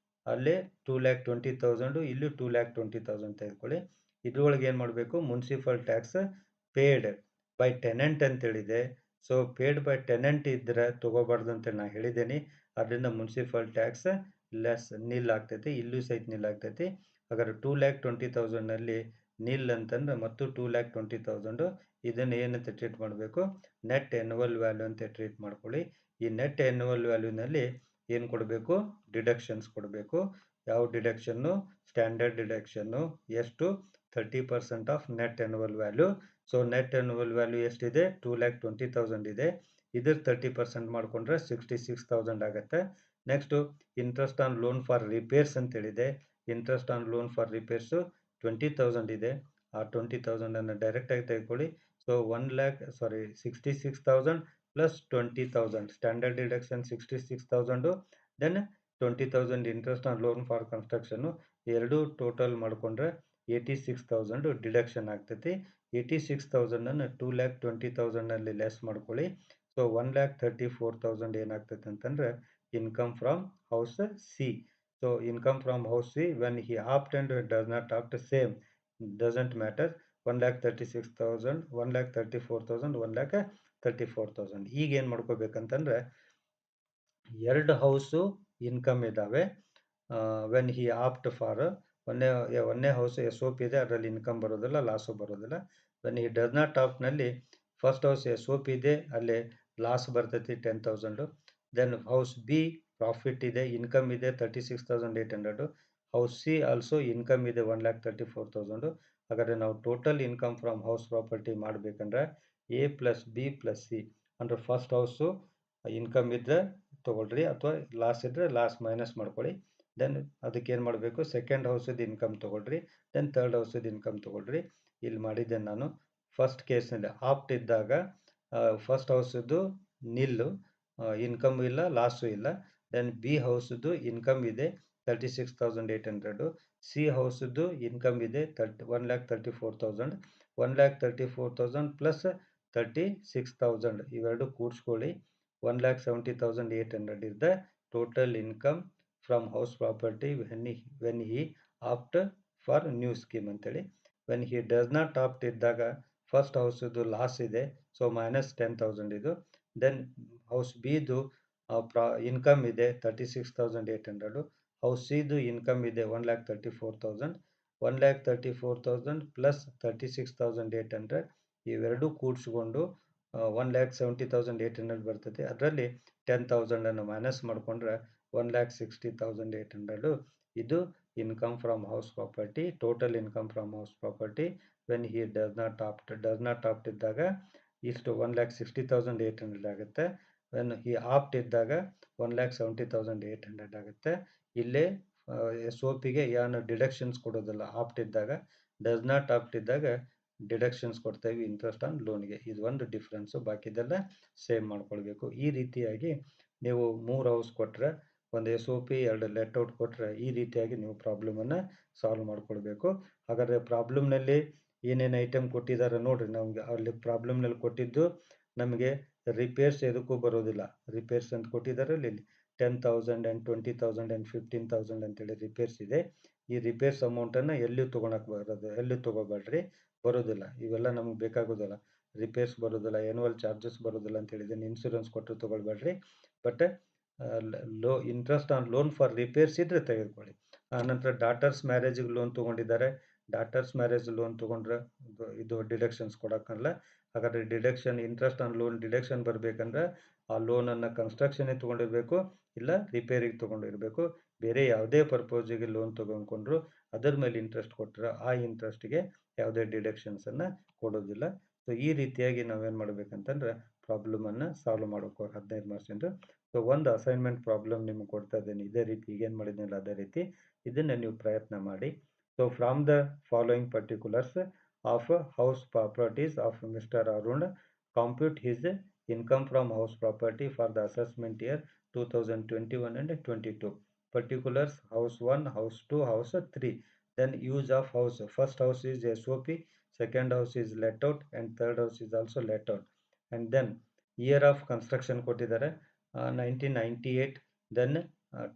ಅಲ್ಲೇ 2,20,000, ಇಲ್ಲಿ 2,20,000 ತೆಗೆದುಕೊಳ್ಳಿ. ಇದ್ರೊಳಗೆ ಏನು ಮಾಡಬೇಕು, municipal tax paid by tenant ಅಂತೇಳಿದೆ. ಸೊ ಪೇಯ್ಡ್ ಬೈ ಟೆನೆಂಟ್ ಇದ್ದರೆ ತೊಗೋಬಾರ್ದು ಅಂತೇಳಿ ನಾನು ಹೇಳಿದ್ದೇನೆ. ಅದರಿಂದ ಮುನ್ಸಿಪಲ್ ಟ್ಯಾಕ್ಸ್ ಲೆಸ್ ನಿಲ್ ಆಗ್ತೈತಿ, ಇಲ್ಲೂ ಸಹಿತ ನಿಲ್ ಆಗ್ತೈತಿ. ಹಾಗಾದ್ರೆ 2,20,000ನಲ್ಲಿ ನಿಲ್ ಅಂತಂದ್ರೆ ಮತ್ತು 2,20,000 ಇದನ್ನು ಏನಂತ ಟ್ರೀಟ್ ಮಾಡಬೇಕು, ನೆಟ್ ಆ್ಯನ್ಯುವಲ್ ವ್ಯಾಲ್ಯೂ ಅಂತ ಟ್ರೀಟ್ ಮಾಡ್ಕೊಳ್ಳಿ. ಈ ನೆಟ್ ಆ್ಯನ್ಯುವಲ್ ವ್ಯಾಲ್ಯೂನಲ್ಲಿ ಏನು ಕೊಡಬೇಕು, ಡಿಡಕ್ಷನ್ಸ್ ಕೊಡಬೇಕು. ಯಾವ ಡಿಡಕ್ಷನ್ನು, ಸ್ಟ್ಯಾಂಡರ್ಡ್ ಡಿಡಕ್ಷನ್ನು ಎಷ್ಟು, 30% of net annual value. So net annual value ಎಷ್ಟಿದೆ, 2,20,000 ಇದೆ. ಇದ್ರ 30% ಮಾಡಿಕೊಂಡ್ರೆ 66,000 ಆಗುತ್ತೆ. Next interest on loan for repairs ಅಂತೇಳಿದೆ. Interest on loan for repairs 20,000 ಇದೆ. ಆ 20,000 ಡೈರೆಕ್ಟಾಗಿ ತೆಗೆದುಕೊಳ್ಳಿ. So 66,000 plus 20,000 standard deduction 66,000, then 20,000 interest on loan for construction, ಎರಡು ಟೋಟಲ್ ಮಾಡಿಕೊಂಡ್ರೆ 86,000 ಡಿಡಕ್ಷನ್ ಆಗ್ತೈತಿ. 86,000 2,20,000ನಲ್ಲಿ ಲೆಸ್ ಮಾಡ್ಕೊಳ್ಳಿ. ಸೊ 1,34,000 ಏನಾಗ್ತೈತೆ ಅಂತಂದರೆ income from house C. So income from house C when he opt and does not opt same doesn't matter. 1,36,000, 1,34,000, 1,34,000. ಈಗ ಏನು ಮಾಡ್ಕೋಬೇಕಂತಂದ್ರೆ ಎರಡು ಹೌಸು ಇನ್ಕಮ್ ಇದ್ದಾವೆ. ವೆನ್ ಹಿ ಆಪ್ಟ್ ಫಾರ್ ಒಂದೇ ಹೌಸ್ ಎಸ್ ಒ ಪಿ ಇದೆ, ಅದರಲ್ಲಿ ಇನ್ಕಮ್ ಬರೋದಿಲ್ಲ, ಲಾಸು ಬರೋದಿಲ್ಲ. ವೆನ್ ಹಿ ಡಸ್ ನಾಟ್ ಆಪ್ಟ್ನಲ್ಲಿ first house S O P ಇದೆ, ಅಲ್ಲಿ ಲಾಸ್ ಬರ್ತೈತಿ 10,000. ದೆನ್ ಹೌಸ್ ಬಿ ಪ್ರಾಫಿಟ್ ಇದೆ, ಇನ್ಕಮ್ ಇದೆ 36,800. ಹೌಸ್ ಸಿ ಆಲ್ಸೋ ಇನ್ಕಮ್ ಇದೆ 1,34,000. ಹಾಗಾದರೆ ನಾವು total income from house property ಮಾಡಬೇಕಂದ್ರೆ A plus B plus C. ಅಂದರೆ ಫಸ್ಟ್ ಹೌಸು ಇನ್ಕಮ್ ಇದ್ದರೆ ತೊಗೊಳ್ರಿ, ಅಥವಾ ಲಾಸ್ ಇದ್ದರೆ ಲಾಸ್ ಮೈನಸ್ ಮಾಡ್ಕೊಳ್ಳಿ. ದೆನ್ ಅದಕ್ಕೆ ಏನು ಮಾಡಬೇಕು, ಸೆಕೆಂಡ್ ಹೌಸದ್ದು ಇನ್ಕಮ್ ತೊಗೊಳ್ರಿ, ದೆನ್ ಥರ್ಡ್ ಹೌಸದ್ದು ಇನ್ಕಮ್ ತೊಗೊಳ್ರಿ. ಇಲ್ಲಿ ಮಾಡಿದ್ದೇನೆ ನಾನು. ಫಸ್ಟ್ ಕೇಸ್ನಲ್ಲಿ ಆಪ್ಟ್ ಇದ್ದಾಗ ಫಸ್ಟ್ ಹೌಸದ್ದು ನಿಲ್ಲು, ಇನ್ಕಮ್ ಇಲ್ಲ, ಲಾಸು ಇಲ್ಲ. ದೆನ್ ಬಿ ಹೌಸದ್ದು ಇನ್ಕಮ್ ಇದೆ 36,800. ಸಿ ಹೌಸದ್ದು ಇನ್ಕಮ್ ಇದೆ 1,34,000. 1,34,000 ಪ್ಲಸ್ 36,000 ಇವೆರಡು ಕೂಡಿಸ್ಕೊಳ್ಳಿ. 1,70,800 is the total income from house property when he opt for new scheme ಅಂತೇಳಿ. When he does not opt ಇದ್ದಾಗ ಫಸ್ಟ್ ಹೌಸದ್ದು ಲಾಸ್ ಇದೆ, ಸೊ ಮೈನಸ್ 10,000 ಇದು. ದೆನ್ ಹೌಸ್ ಬಿದು ಇನ್ಕಮ್ ಇದೆ 36,800. ಹೌಸ್ ಸಿದು ಇನ್ಕಮ್ ಇದೆ 1,34,000. 1,34,000 ಪ್ಲಸ್ 36,800 ಇವೆರಡೂ ಕೂಡಿಸ್ಕೊಂಡು 1,70,800 ಬರ್ತೈತೆ. ಅದರಲ್ಲಿ 10,000 ಮೈನಸ್ ಮಾಡಿಕೊಂಡ್ರೆ 1,60,800 ಇದು income from house property. Total income from house property when he does not opt ಇದ್ದಾಗ ಇಷ್ಟು 1,60,800 ಆಗುತ್ತೆ. ವೆನ್ ಹಿ ಆಪ್ಟ್ ಇದ್ದಾಗ 1,70,800 ಆಗುತ್ತೆ. ಇಲ್ಲೇ ಎಸ್ ಒ ಪಿಗೆ ಏನು ಡಿಡಕ್ಷನ್ಸ್ ಕೊಡೋದಿಲ್ಲ ಆಪ್ಟ್ ಇದ್ದಾಗ, ಡಸ್ ನಾಟ್ ಆಪ್ಟ್ ಇದ್ದಾಗ ಡಿಡಕ್ಷನ್ಸ್ ಕೊಡ್ತೇವೆ ಇಂಟ್ರೆಸ್ಟ್ ಆನ್ ಲೋನ್ಗೆ. ಇದು ಒಂದು ಡಿಫ್ರೆನ್ಸು, ಬಾಕಿದೆಲ್ಲ ಸೇಮ್ ಮಾಡ್ಕೊಳ್ಬೇಕು. ಈ ರೀತಿಯಾಗಿ ನೀವು 3 ಹೌಸ್ ಕೊಟ್ಟರೆ, ಒಂದು S O P, 2 let out ಕೊಟ್ಟರೆ, ಈ ರೀತಿಯಾಗಿ ನೀವು ಪ್ರಾಬ್ಲಮನ್ನು ಸಾಲ್ವ್ ಮಾಡ್ಕೊಳ್ಬೇಕು. ಹಾಗಾದರೆ ಪ್ರಾಬ್ಲಮ್ನಲ್ಲಿ ಏನೇನು ಐಟಮ್ ಕೊಟ್ಟಿದ್ದಾರೆ ನೋಡಿರಿ. ನಮಗೆ ಅಲ್ಲಿ ಪ್ರಾಬ್ಲಮ್ನಲ್ಲಿ ಕೊಟ್ಟಿದ್ದು ನಮಗೆ ರಿಪೇರ್ಸ್ ಎದಕ್ಕೂ ಬರೋದಿಲ್ಲ. ರಿಪೇರ್ಸ್ ಅಂತ ಕೊಟ್ಟಿದ್ದಾರೆ ಇಲ್ಲಿ 10,000 ಆ್ಯಂಡ್ 20,000 ಆ್ಯಂಡ್ 15,000 ಅಂತೇಳಿ ರಿಪೇರ್ಸ್ ಇದೆ. ಈ ರಿಪೇರ್ಸ್ ಅಮೌಂಟನ್ನು ಎಲ್ಲಿ ತೊಗೊಳಕ್ಕೆ ಎಲ್ಲಿ ತೊಗೋಬೇಡ್ರಿ, ಬರೋದಿಲ್ಲ. ಇವೆಲ್ಲ ನಮಗೆ ಬೇಕಾಗೋದಿಲ್ಲ. ರಿಪೇರ್ಸ್ ಬರೋದಿಲ್ಲ, ಆ್ಯನ್ಯುವಲ್ ಚಾರ್ಜಸ್ ಬರೋದಿಲ್ಲ ಅಂತ ಹೇಳಿದ್ದೀನಿ. ಇನ್ಸೂರೆನ್ಸ್ ಕೊಟ್ಟರು ತೊಗೊಳ್ಬೇಡ್ರಿ. But interest on loan for repairs ಇದ್ದರೆ ತೆಗೆದುಕೊಳ್ಳಿ. ಆನಂತರ ಡಾಟರ್ಸ್ ಮ್ಯಾರೇಜಿಗೆ ಲೋನ್ ತೊಗೊಂಡಿದ್ದಾರೆ. ಡಾಟರ್ಸ್ ಮ್ಯಾರೇಜ್ ಲೋನ್ ತೊಗೊಂಡ್ರೆ ಇದು ಡಿಡಕ್ಷನ್ಸ್ ಕೊಡೋಕ್ಕಲ್ಲ. ಹಾಗಾದರೆ deduction interest on loan deduction ಬರಬೇಕಂದ್ರೆ ಆ ಲೋನನ್ನು ಕನ್ಸ್ಟ್ರಕ್ಷನಿಗೆ ತೊಗೊಂಡಿರಬೇಕು, ಇಲ್ಲ ರಿಪೇರಿಗೆ ತೊಗೊಂಡಿರಬೇಕು. ಬೇರೆ ಯಾವುದೇ ಪರ್ಪೋಸಿಗೆ ಲೋನ್ ತೊಗೊಂಡ್ಕೊಂಡ್ರು ಅದರ ಮೇಲೆ ಇಂಟ್ರೆಸ್ಟ್ ಕೊಟ್ಟರೆ ಆ ಇಂಟ್ರೆಸ್ಟ್ಗೆ ಯಾವುದೇ ಡಿಡಕ್ಷನ್ಸನ್ನು ಕೊಡೋದಿಲ್ಲ. ಸೊ ಈ ರೀತಿಯಾಗಿ ನಾವೇನು ಮಾಡಬೇಕಂತಂದ್ರೆ ಪ್ರಾಬ್ಲಮನ್ನು ಸಾಲ್ವ್ ಮಾಡೋಕೆ 15 ಮಾರ್ಕ್ಸಿಂದು. ಸೊ ಒಂದು ಅಸೈನ್ಮೆಂಟ್ ಪ್ರಾಬ್ಲಮ್ ನಿಮ್ಗೆ ಕೊಡ್ತಾ ಇದ್ದೇನೆ, ಇದೇ ರೀತಿ ಈಗೇನು ಮಾಡಿದ್ನಲ್ಲ ಅದೇ ರೀತಿ ಇದನ್ನು ನೀವು ಪ್ರಯತ್ನ ಮಾಡಿ. So from the following particulars of house properties of mister Arun, compute his income from house property for the assessment year 2021 and 22. Particulars: house 1, house 2, house 3. Then use of house. First house is SOP, second house is let out, and third house is also let out. And then year of construction ಕೊಟ್ಟಿದ್ದಾರೆ 1998, then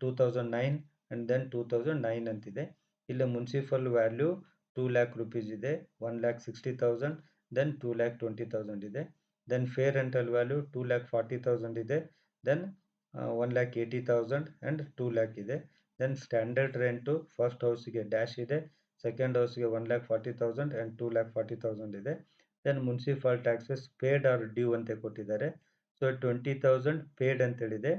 2009 and then 2009 ಅಂತಿದೆ. ಇಲ್ಲಿ ಮುನ್ಸಿಪಲ್ ವ್ಯಾಲ್ಯೂ 2 lakh rupees ಇದೆ, 1,60,000, then 2,20,000 ಇದೆ. Then fair rental value 2,40,000 ಇದೆ, then 1,80,000 and 2 lakh ಇದೆ. Then standard rent ಫಸ್ಟ್ ಹೌಸ್ಗೆ ಡ್ಯಾಶ್ ಇದೆ, ಸೆಕೆಂಡ್ ಹೌಸ್ಗೆ 1,40,000 and 2,40,000 ಇದೆ. Then municipal taxes paid or due ಅಂತ ಕೊಟ್ಟಿದ್ದಾರೆ. ಸೊ 20,000 ಪೇಡ್ ಅಂತೇಳಿದೆ.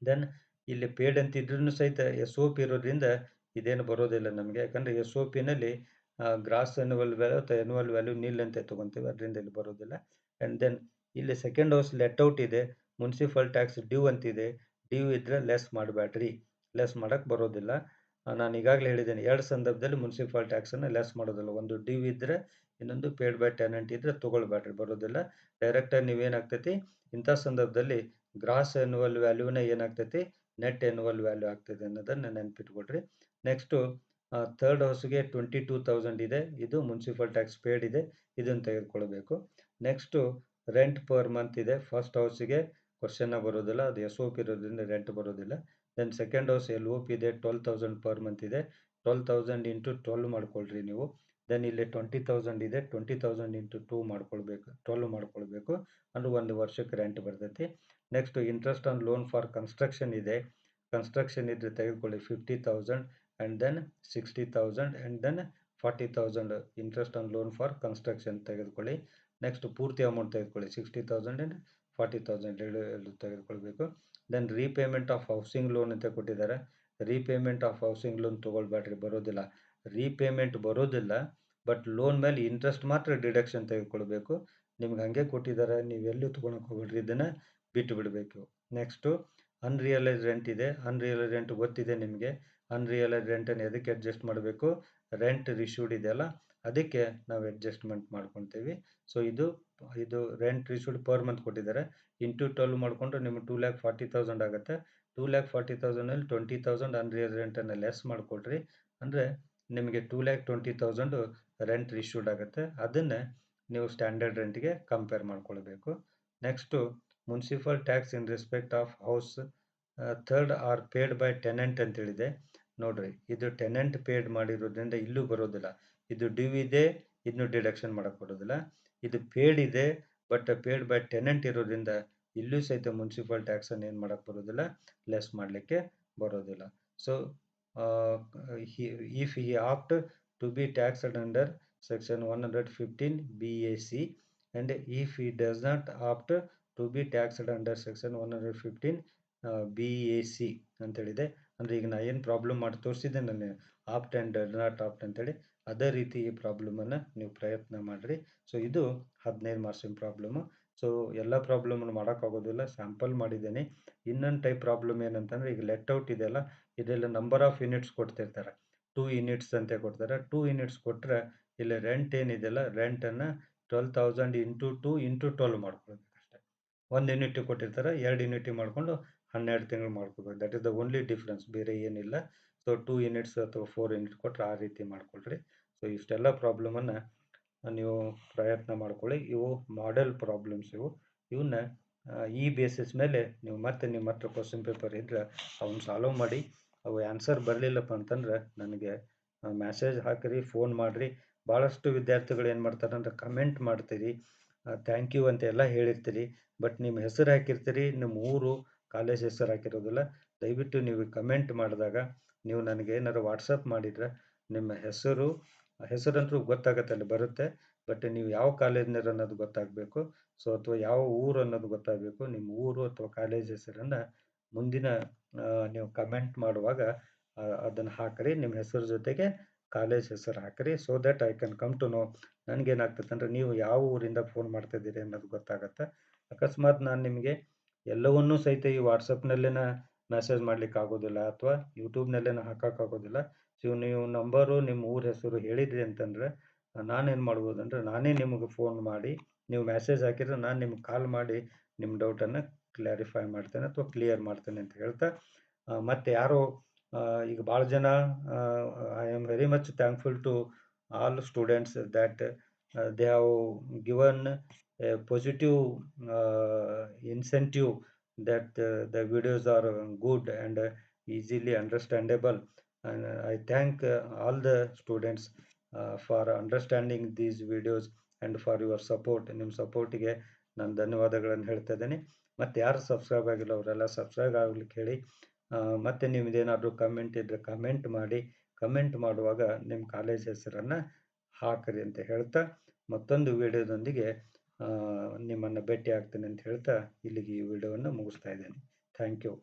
ದೆನ್ ಇಲ್ಲಿ ಪೇಡ್ ಅಂತಿದ್ರೂ ಸಹಿತ SOP ಇರೋದ್ರಿಂದ ಇದೇನು ಬರೋದಿಲ್ಲ ನಮಗೆ, ಯಾಕಂದರೆ SOPನಲ್ಲಿ ಗ್ರಾಸ್ ಆ್ಯನ್ಯುವಲ್ ವ್ಯಾಲ್ಯೂ ಅಥವಾ ಆ್ಯನ್ಯುವಲ್ ವ್ಯಾಲ್ಯೂ ನಿಲ್ ಅಂತ ತೊಗೊತೀವಿ, ಅದರಿಂದ ಇಲ್ಲಿ ಬರೋದಿಲ್ಲ. ಆ್ಯಂಡ್ ದೆನ್ ಇಲ್ಲಿ ಸೆಕೆಂಡ್ ಹೌಸ್ ಲೆಟ್ ಔಟ್ ಇದೆ, ಮುನ್ಸಿಪಲ್ ಟ್ಯಾಕ್ಸ್ ಡ್ಯೂ ಅಂತಿದೆ. ಡ್ಯೂ ಇದ್ದರೆ ಲೆಸ್ ಮಾಡಬೇಡ್ರಿ, ಲೆಸ್ ಮಾಡೋಕ್ಕೆ ಬರೋದಿಲ್ಲ. ನಾನು ಈಗಾಗಲೇ ಹೇಳಿದ್ದೇನೆ, ಎರಡು ಸಂದರ್ಭದಲ್ಲಿ ಮುನ್ಸಿಪಲ್ ಟ್ಯಾಕ್ಸನ್ನು ಲೆಸ್ ಮಾಡೋದಿಲ್ಲ. ಒಂದು ಡ್ಯೂ ಇದ್ದರೆ, ಇನ್ನೊಂದು ಪೇಡ್ ಬೈ ಟೆನೆಂಟ್ ಇದ್ದರೆ ತೊಗೊಳ್ಬೇಡ್ರಿ, ಬರೋದಿಲ್ಲ. ಡೈರೆಕ್ಟಾಗಿ ನೀವೇನಾಗ್ತೈತಿ ಇಂಥ ಸಂದರ್ಭದಲ್ಲಿ ಗ್ರಾಸ್ ಆ್ಯನ್ಯುವಲ್ ವ್ಯಾಲ್ಯೂನ ಏನಾಗ್ತೈತಿ ನೆಟ್ ಆ್ಯನ್ಯುವಲ್ ವ್ಯಾಲ್ಯೂ ಆಗ್ತದೆ ಅನ್ನೋದನ್ನು ನೆನಪಿಟ್ಕೊಡ್ರಿ. ನೆಕ್ಸ್ಟು ಥರ್ಡ್ ಹೌಸ್ಗೆ 22,000 ಇದೆ, ಇದು ಮುನ್ಸಿಪಲ್ ಟ್ಯಾಕ್ಸ್ ಪೇಡ್ ಇದೆ, ಇದನ್ನು ತೆಗೆದುಕೊಳ್ಬೇಕು. ನೆಕ್ಸ್ಟು ರೆಂಟ್ ಪರ್ ಮಂತ್ ಇದೆ. ಫಸ್ಟ್ ಹೌಸಿಗೆ ಕ್ವಶನ್ನ ಬರೋದಿಲ್ಲ, ಅದು SOP ಇರೋದ್ರಿಂದ ರೆಂಟ್ ಬರೋದಿಲ್ಲ. ದೆನ್ ಸೆಕೆಂಡ್ ಹೌಸ್ LOP ಇದೆ, 12,000 ಪರ್ ಮಂತ್ ಇದೆ. 12,000 ಇಂಟು 12 ಮಾಡ್ಕೊಳ್ರಿ ನೀವು. ದೆನ್ ಇಲ್ಲಿ 20,000 ಇದೆ, 20,000 ಇಂಟು 2 ಮಾಡ್ಕೊಳ್ಬೇಕು, 12 ಮಾಡ್ಕೊಳ್ಬೇಕು, ಅಂದ್ರೆ ಒಂದು ವರ್ಷಕ್ಕೆ ರೆಂಟ್ ಬರ್ತೈತಿ. Next interest on loan for construction ಇದೆ, ಕನ್ಸ್ಟ್ರಕ್ಷನ್ ಇದ್ದರೆ ತೆಗೆದುಕೊಳ್ಳಿ 50,000 and then 60,000 and then 40,000 interest on loan for construction ತೆಗೆದುಕೊಳ್ಳಿ. ನೆಕ್ಸ್ಟ್ ಪೂರ್ತಿ ಅಮೌಂಟ್ ತೆಗೆದುಕೊಳ್ಳಿ 60,000 ಆ್ಯಂಡ್ 40,000 ಎರಡು ತೆಗೆದುಕೊಳ್ಬೇಕು. Then repayment of housing loan ಅಂತ ಕೊಟ್ಟಿದ್ದಾರೆ. ರೀಪೇಮೆಂಟ್ ಆಫ್ ಹೌಸಿಂಗ್ ಲೋನ್ ತೊಗೊಳ್ಬೇಡ್ರಿ, ಬರೋದಿಲ್ಲ. ರೀಪೇಮೆಂಟ್ ಬರೋದಿಲ್ಲ, ಬಟ್ ಲೋನ್ ಮೇಲೆ ಇಂಟ್ರೆಸ್ಟ್ ಮಾತ್ರ ಡಿಡಕ್ಷನ್ ತೆಗೆದುಕೊಳ್ಬೇಕು. ನಿಮ್ಗೆ ಹಾಗೆ ಕೊಟ್ಟಿದ್ದಾರೆ, ನೀವು ಎಲ್ಲೂ ತೊಗೊಳಕ್ಕೆ ಹೋಗ್ಬಿಡ್ರಿ, ಇದನ್ನು ಬಿಟ್ಟು ಬಿಡಬೇಕು. ನೆಕ್ಸ್ಟು ಅನ್ರಿಯಲೈಸ್ ರೆಂಟ್ ಇದೆ. ಅನ್ರಿಯಲೈಸ್ ರೆಂಟ್ ಗೊತ್ತಿದೆ ನಿಮಗೆ. ಅನ್ರಿಯಲೈಸ್ ರೆಂಟನ್ನು ಎದಕ್ಕೆ ಅಡ್ಜಸ್ಟ್ ಮಾಡಬೇಕು, ರೆಂಟ್ ರಿಶ್ಯೂಡ್ ಇದೆಯಲ್ಲ ಅದಕ್ಕೆ ನಾವು ಅಡ್ಜಸ್ಟ್ಮೆಂಟ್ ಮಾಡ್ಕೊತೀವಿ. ಸೊ ಇದು ರೆಂಟ್ ರಿಶ್ಯೂಡ್ ಪರ್ ಮಂತ್ ಕೊಟ್ಟಿದ್ದಾರೆ. ಇಂಟು 12 ಮಾಡಿಕೊಂಡ್ರೆ ನಿಮಗೆ 2,40,000 ಆಗುತ್ತೆ. 2,40,000ಅಲ್ಲಿ 20,000 ಅನ್ರಿಯಲ್ ರೆಂಟನ್ನು ಲೆಸ್ ಮಾಡಿಕೊಡ್ರಿ, ಅಂದರೆ ನಿಮಗೆ 2,20,000 ರೆಂಟ್ ರಿಶ್ಯೂಡ್ ಆಗುತ್ತೆ. ಅದನ್ನೇ ನೀವು ಸ್ಟ್ಯಾಂಡರ್ಡ್ ರೆಂಟ್ಗೆ ಕಂಪೇರ್ ಮಾಡ್ಕೊಳ್ಬೇಕು. Next municipal tax in respect of house third are paid by tenant ಅಂತೇಳಿದೆ. ನೋಡ್ರಿ, ಇದು ಟೆನೆಂಟ್ ಪೇಡ್ ಮಾಡಿರೋದ್ರಿಂದ ಇಲ್ಲೂ ಬರೋದಿಲ್ಲ. ಇದು ಡ್ಯೂ ಇದೆ, ಇದನ್ನು ಡಿಡಕ್ಷನ್ ಮಾಡೋಕ್ಕೆ ಬರೋದಿಲ್ಲ. ಇದು ಪೇಡ್ ಇದೆ, ಬಟ್ ಪೇಡ್ ಬೈ ಟೆನೆಂಟ್ ಇರೋದ್ರಿಂದ ಇಲ್ಲೂ ಸಹಿತ ಮುನ್ಸಿಪಲ್ ಟ್ಯಾಕ್ಸನ್ನು ಏನು ಮಾಡೋಕ್ಕೆ ಬರೋದಿಲ್ಲ, ಲೆಸ್ ಮಾಡಲಿಕ್ಕೆ ಬರೋದಿಲ್ಲ. So if he opt to be taxed under section 115 BAC and if he does not opt to be taxed under section 115 BAC ಅಂತೇಳಿದೆ. ಅಂದರೆ ಈಗ ನಾ ಏನು ಪ್ರಾಬ್ಲಮ್ ಮಾಡಿ ತೋರಿಸಿದ್ದೆ ನಾನು, opt and does not opt ಅಂತೇಳಿ, ಅದೇ ರೀತಿ ಈ ಪ್ರಾಬ್ಲಮನ್ನು ನೀವು ಪ್ರಯತ್ನ ಮಾಡಿರಿ. ಸೊ ಇದು 15 ಮಾರ್ಕ್ಸಿನ ಪ್ರಾಬ್ಲಮ್ಮು. ಸೊ ಎಲ್ಲ ಪ್ರಾಬ್ಲಮನ್ನು ಮಾಡೋಕ್ಕಾಗೋದಿಲ್ಲ, ಸ್ಯಾಂಪಲ್ ಮಾಡಿದ್ದೇನೆ. ಇನ್ನೊಂದು ಟೈಪ್ ಪ್ರಾಬ್ಲಮ್ ಏನಂತಂದರೆ, ಈಗ ಲೆಟ್ ಔಟ್ ಇದೆಯಲ್ಲ, ಇದೆಲ್ಲ ನಂಬರ್ ಆಫ್ ಯೂನಿಟ್ಸ್ ಕೊಡ್ತಿರ್ತಾರೆ. 2 ಯೂನಿಟ್ಸ್ ಅಂತ ಕೊಡ್ತಾರೆ. 2 ಯೂನಿಟ್ಸ್ ಕೊಟ್ಟರೆ ಇಲ್ಲಿ ರೆಂಟ್ ಏನಿದೆಯಲ್ಲ, ರೆಂಟನ್ನು 12,000 ಇಂಟು 2 ಇಂಟು 12 ಮಾಡ್ಕೊಳ್ಬೇಕು ಅಷ್ಟೇ. 1 ಯೂನಿಟಿಗೆ ಕೊಟ್ಟಿರ್ತಾರೆ, 2 ಯೂನಿಟಿಗೆ ಮಾಡಿಕೊಂಡು 12 ತಿಂಗಳು ಮಾಡ್ಕೋಬೇಕು. That is the only difference, ಬೇರೆ ಏನಿಲ್ಲ. ಸೊ 2 ಯೂನಿಟ್ಸ್ ಅಥವಾ 4 ಯೂನಿಟ್ ಕೊಟ್ಟರೆ ಆ ರೀತಿ ಮಾಡ್ಕೊಳ್ರಿ. ಸೊ ಇಷ್ಟೆಲ್ಲ ಪ್ರಾಬ್ಲಮನ್ನು ನೀವು ಪ್ರಯತ್ನ ಮಾಡ್ಕೊಳ್ಳಿ. ಇವು ಮಾಡೆಲ್ ಪ್ರಾಬ್ಲಮ್ಸ್ ಇವನ್ನ ಈ ಬೇಸಿಸ್ ಮೇಲೆ ನೀವು ಮತ್ತೆ ನಿಮ್ಮ ಹತ್ರ ಕ್ವಶನ್ ಪೇಪರ್ ಇದ್ದರೆ ಅವನ್ನ ಸಾಲ್ವ್ ಮಾಡಿ. ಅವು ಆನ್ಸರ್ ಬರಲಿಲ್ಲಪ್ಪ ಅಂತಂದ್ರೆ ನನಗೆ ಮೆಸೇಜ್ ಹಾಕಿರಿ, ಫೋನ್ ಮಾಡಿರಿ. ಭಾಳಷ್ಟು ವಿದ್ಯಾರ್ಥಿಗಳು ಏನು ಮಾಡ್ತಾರೆ ಅಂದರೆ ಕಮೆಂಟ್ ಮಾಡ್ತೀರಿ, ಥ್ಯಾಂಕ್ ಯು ಅಂತ ಎಲ್ಲ ಹೇಳಿರ್ತೀರಿ, ಬಟ್ ನಿಮ್ಮ ಹೆಸರು ಹಾಕಿರ್ತೀರಿ, ನಿಮ್ಮ ಊರು ಕಾಲೇಜ್ ಹೆಸರು ಹಾಕಿರೋದಿಲ್ಲ. ದಯವಿಟ್ಟು ನೀವು ಕಮೆಂಟ್ ಮಾಡಿದಾಗ ನೀವು ನನಗೆ ಏನಾದ್ರು ವಾಟ್ಸಪ್ ಮಾಡಿದರೆ ನಿಮ್ಮ ಹೆಸರಂತೂ ಗೊತ್ತಾಗುತ್ತೆ, ಅಲ್ಲಿ ಬರುತ್ತೆ. ಬಟ್ ನೀವು ಯಾವ ಕಾಲೇಜ್ನವ್ರು ಅನ್ನೋದು ಗೊತ್ತಾಗಬೇಕು. ಸೊ ಅಥವಾ ಯಾವ ಊರು ಅನ್ನೋದು ಗೊತ್ತಾಗಬೇಕು. ನಿಮ್ಮ ಊರು ಅಥವಾ ಕಾಲೇಜ್ ಹೆಸರನ್ನು ಮುಂದಿನ ನೀವು ಕಮೆಂಟ್ ಮಾಡುವಾಗ ಅದನ್ನು ಹಾಕಿರಿ. ನಿಮ್ಮ ಹೆಸರು ಜೊತೆಗೆ ಕಾಲೇಜ್ ಹೆಸರು ಹಾಕಿರಿ. So that I can come to know. ನನಗೇನಾಗ್ತದೆ ಅಂದರೆ ನೀವು ಯಾವ ಊರಿಂದ ಫೋನ್ ಮಾಡ್ತಾಯಿದ್ದೀರಿ ಅನ್ನೋದು ಗೊತ್ತಾಗತ್ತೆ. ಅಕಸ್ಮಾತ್ ನಾನು ನಿಮಗೆ ಎಲ್ಲವನ್ನೂ ಸಹಿತ ಈ ವಾಟ್ಸಪ್ನಲ್ಲೇ ಮೆಸೇಜ್ ಮಾಡ್ಲಿಕ್ಕೆ ಆಗೋದಿಲ್ಲ ಅಥವಾ ಯೂಟ್ಯೂಬ್ನಲ್ಲೇ ಹಾಕೋಕ್ಕಾಗೋದಿಲ್ಲ. ಸೊ ನೀವು ನಂಬರು ನಿಮ್ಮ ಊರ ಹೆಸರು ಹೇಳಿದ್ರಿ ಅಂತಂದರೆ ನಾನೇನು ಮಾಡ್ಬೋದಂದರೆ ನಾನೇ ನಿಮಗೆ ಫೋನ್ ಮಾಡಿ, ನೀವು ಮೆಸೇಜ್ ಹಾಕಿದರೆ ನಾನು ನಿಮ್ಗೆ ಕಾಲ್ ಮಾಡಿ ನಿಮ್ಮ ಡೌಟನ್ನು ಕ್ಲಾರಿಫೈ ಮಾಡ್ತೇನೆ ಅಥವಾ ಕ್ಲಿಯರ್ ಮಾಡ್ತೇನೆ ಅಂತ ಹೇಳ್ತಾ, ಮತ್ತು ಯಾರೋ ಈಗ ಭಾಳ ಜನ I am very much thankful to all students that they have given a positive incentive that the videos are good and easily understandable. And I thank all the students for understanding these videos and for your support. ನಿಮ್ಮ ಸಪೋರ್ಟಿಗೆ ನಾನು ಧನ್ಯವಾದಗಳನ್ನು ಹೇಳ್ತಾ ಇದ್ದೀನಿ. ಮತ್ತು ಯಾರು ಸಬ್ಸ್ಕ್ರೈಬ್ ಆಗಿಲ್ಲ ಅವರೆಲ್ಲ ಸಬ್ಸ್ಕ್ರೈಬ್ ಆಗ್ಲಿಕ್ಕೆ ಹೇಳಿ. ಮತ್ತು ನಿಮ್ಮದೇನಾದರೂ ಕಮೆಂಟ್ ಇದ್ದರೆ ಕಮೆಂಟ್ ಮಾಡಿ. ಕಮೆಂಟ್ ಮಾಡುವಾಗ ನಿಮ್ಮ ಕಾಲೇಜ್ ಹೆಸರನ್ನು ಹಾಕಿರಿ ಅಂತ ಹೇಳ್ತಾ, ಮತ್ತೊಂದು ವಿಡಿಯೋದೊಂದಿಗೆ ನಿಮ್ಮನ್ನು ಭೇಟಿ ಆಗ್ತೇನೆ ಅಂತ ಹೇಳ್ತಾ ಇಲ್ಲಿಗೆ ಈ ವಿಡಿಯೋವನ್ನು ಮುಗಿಸ್ತಾ ಇದ್ದೇನೆ. Thank you.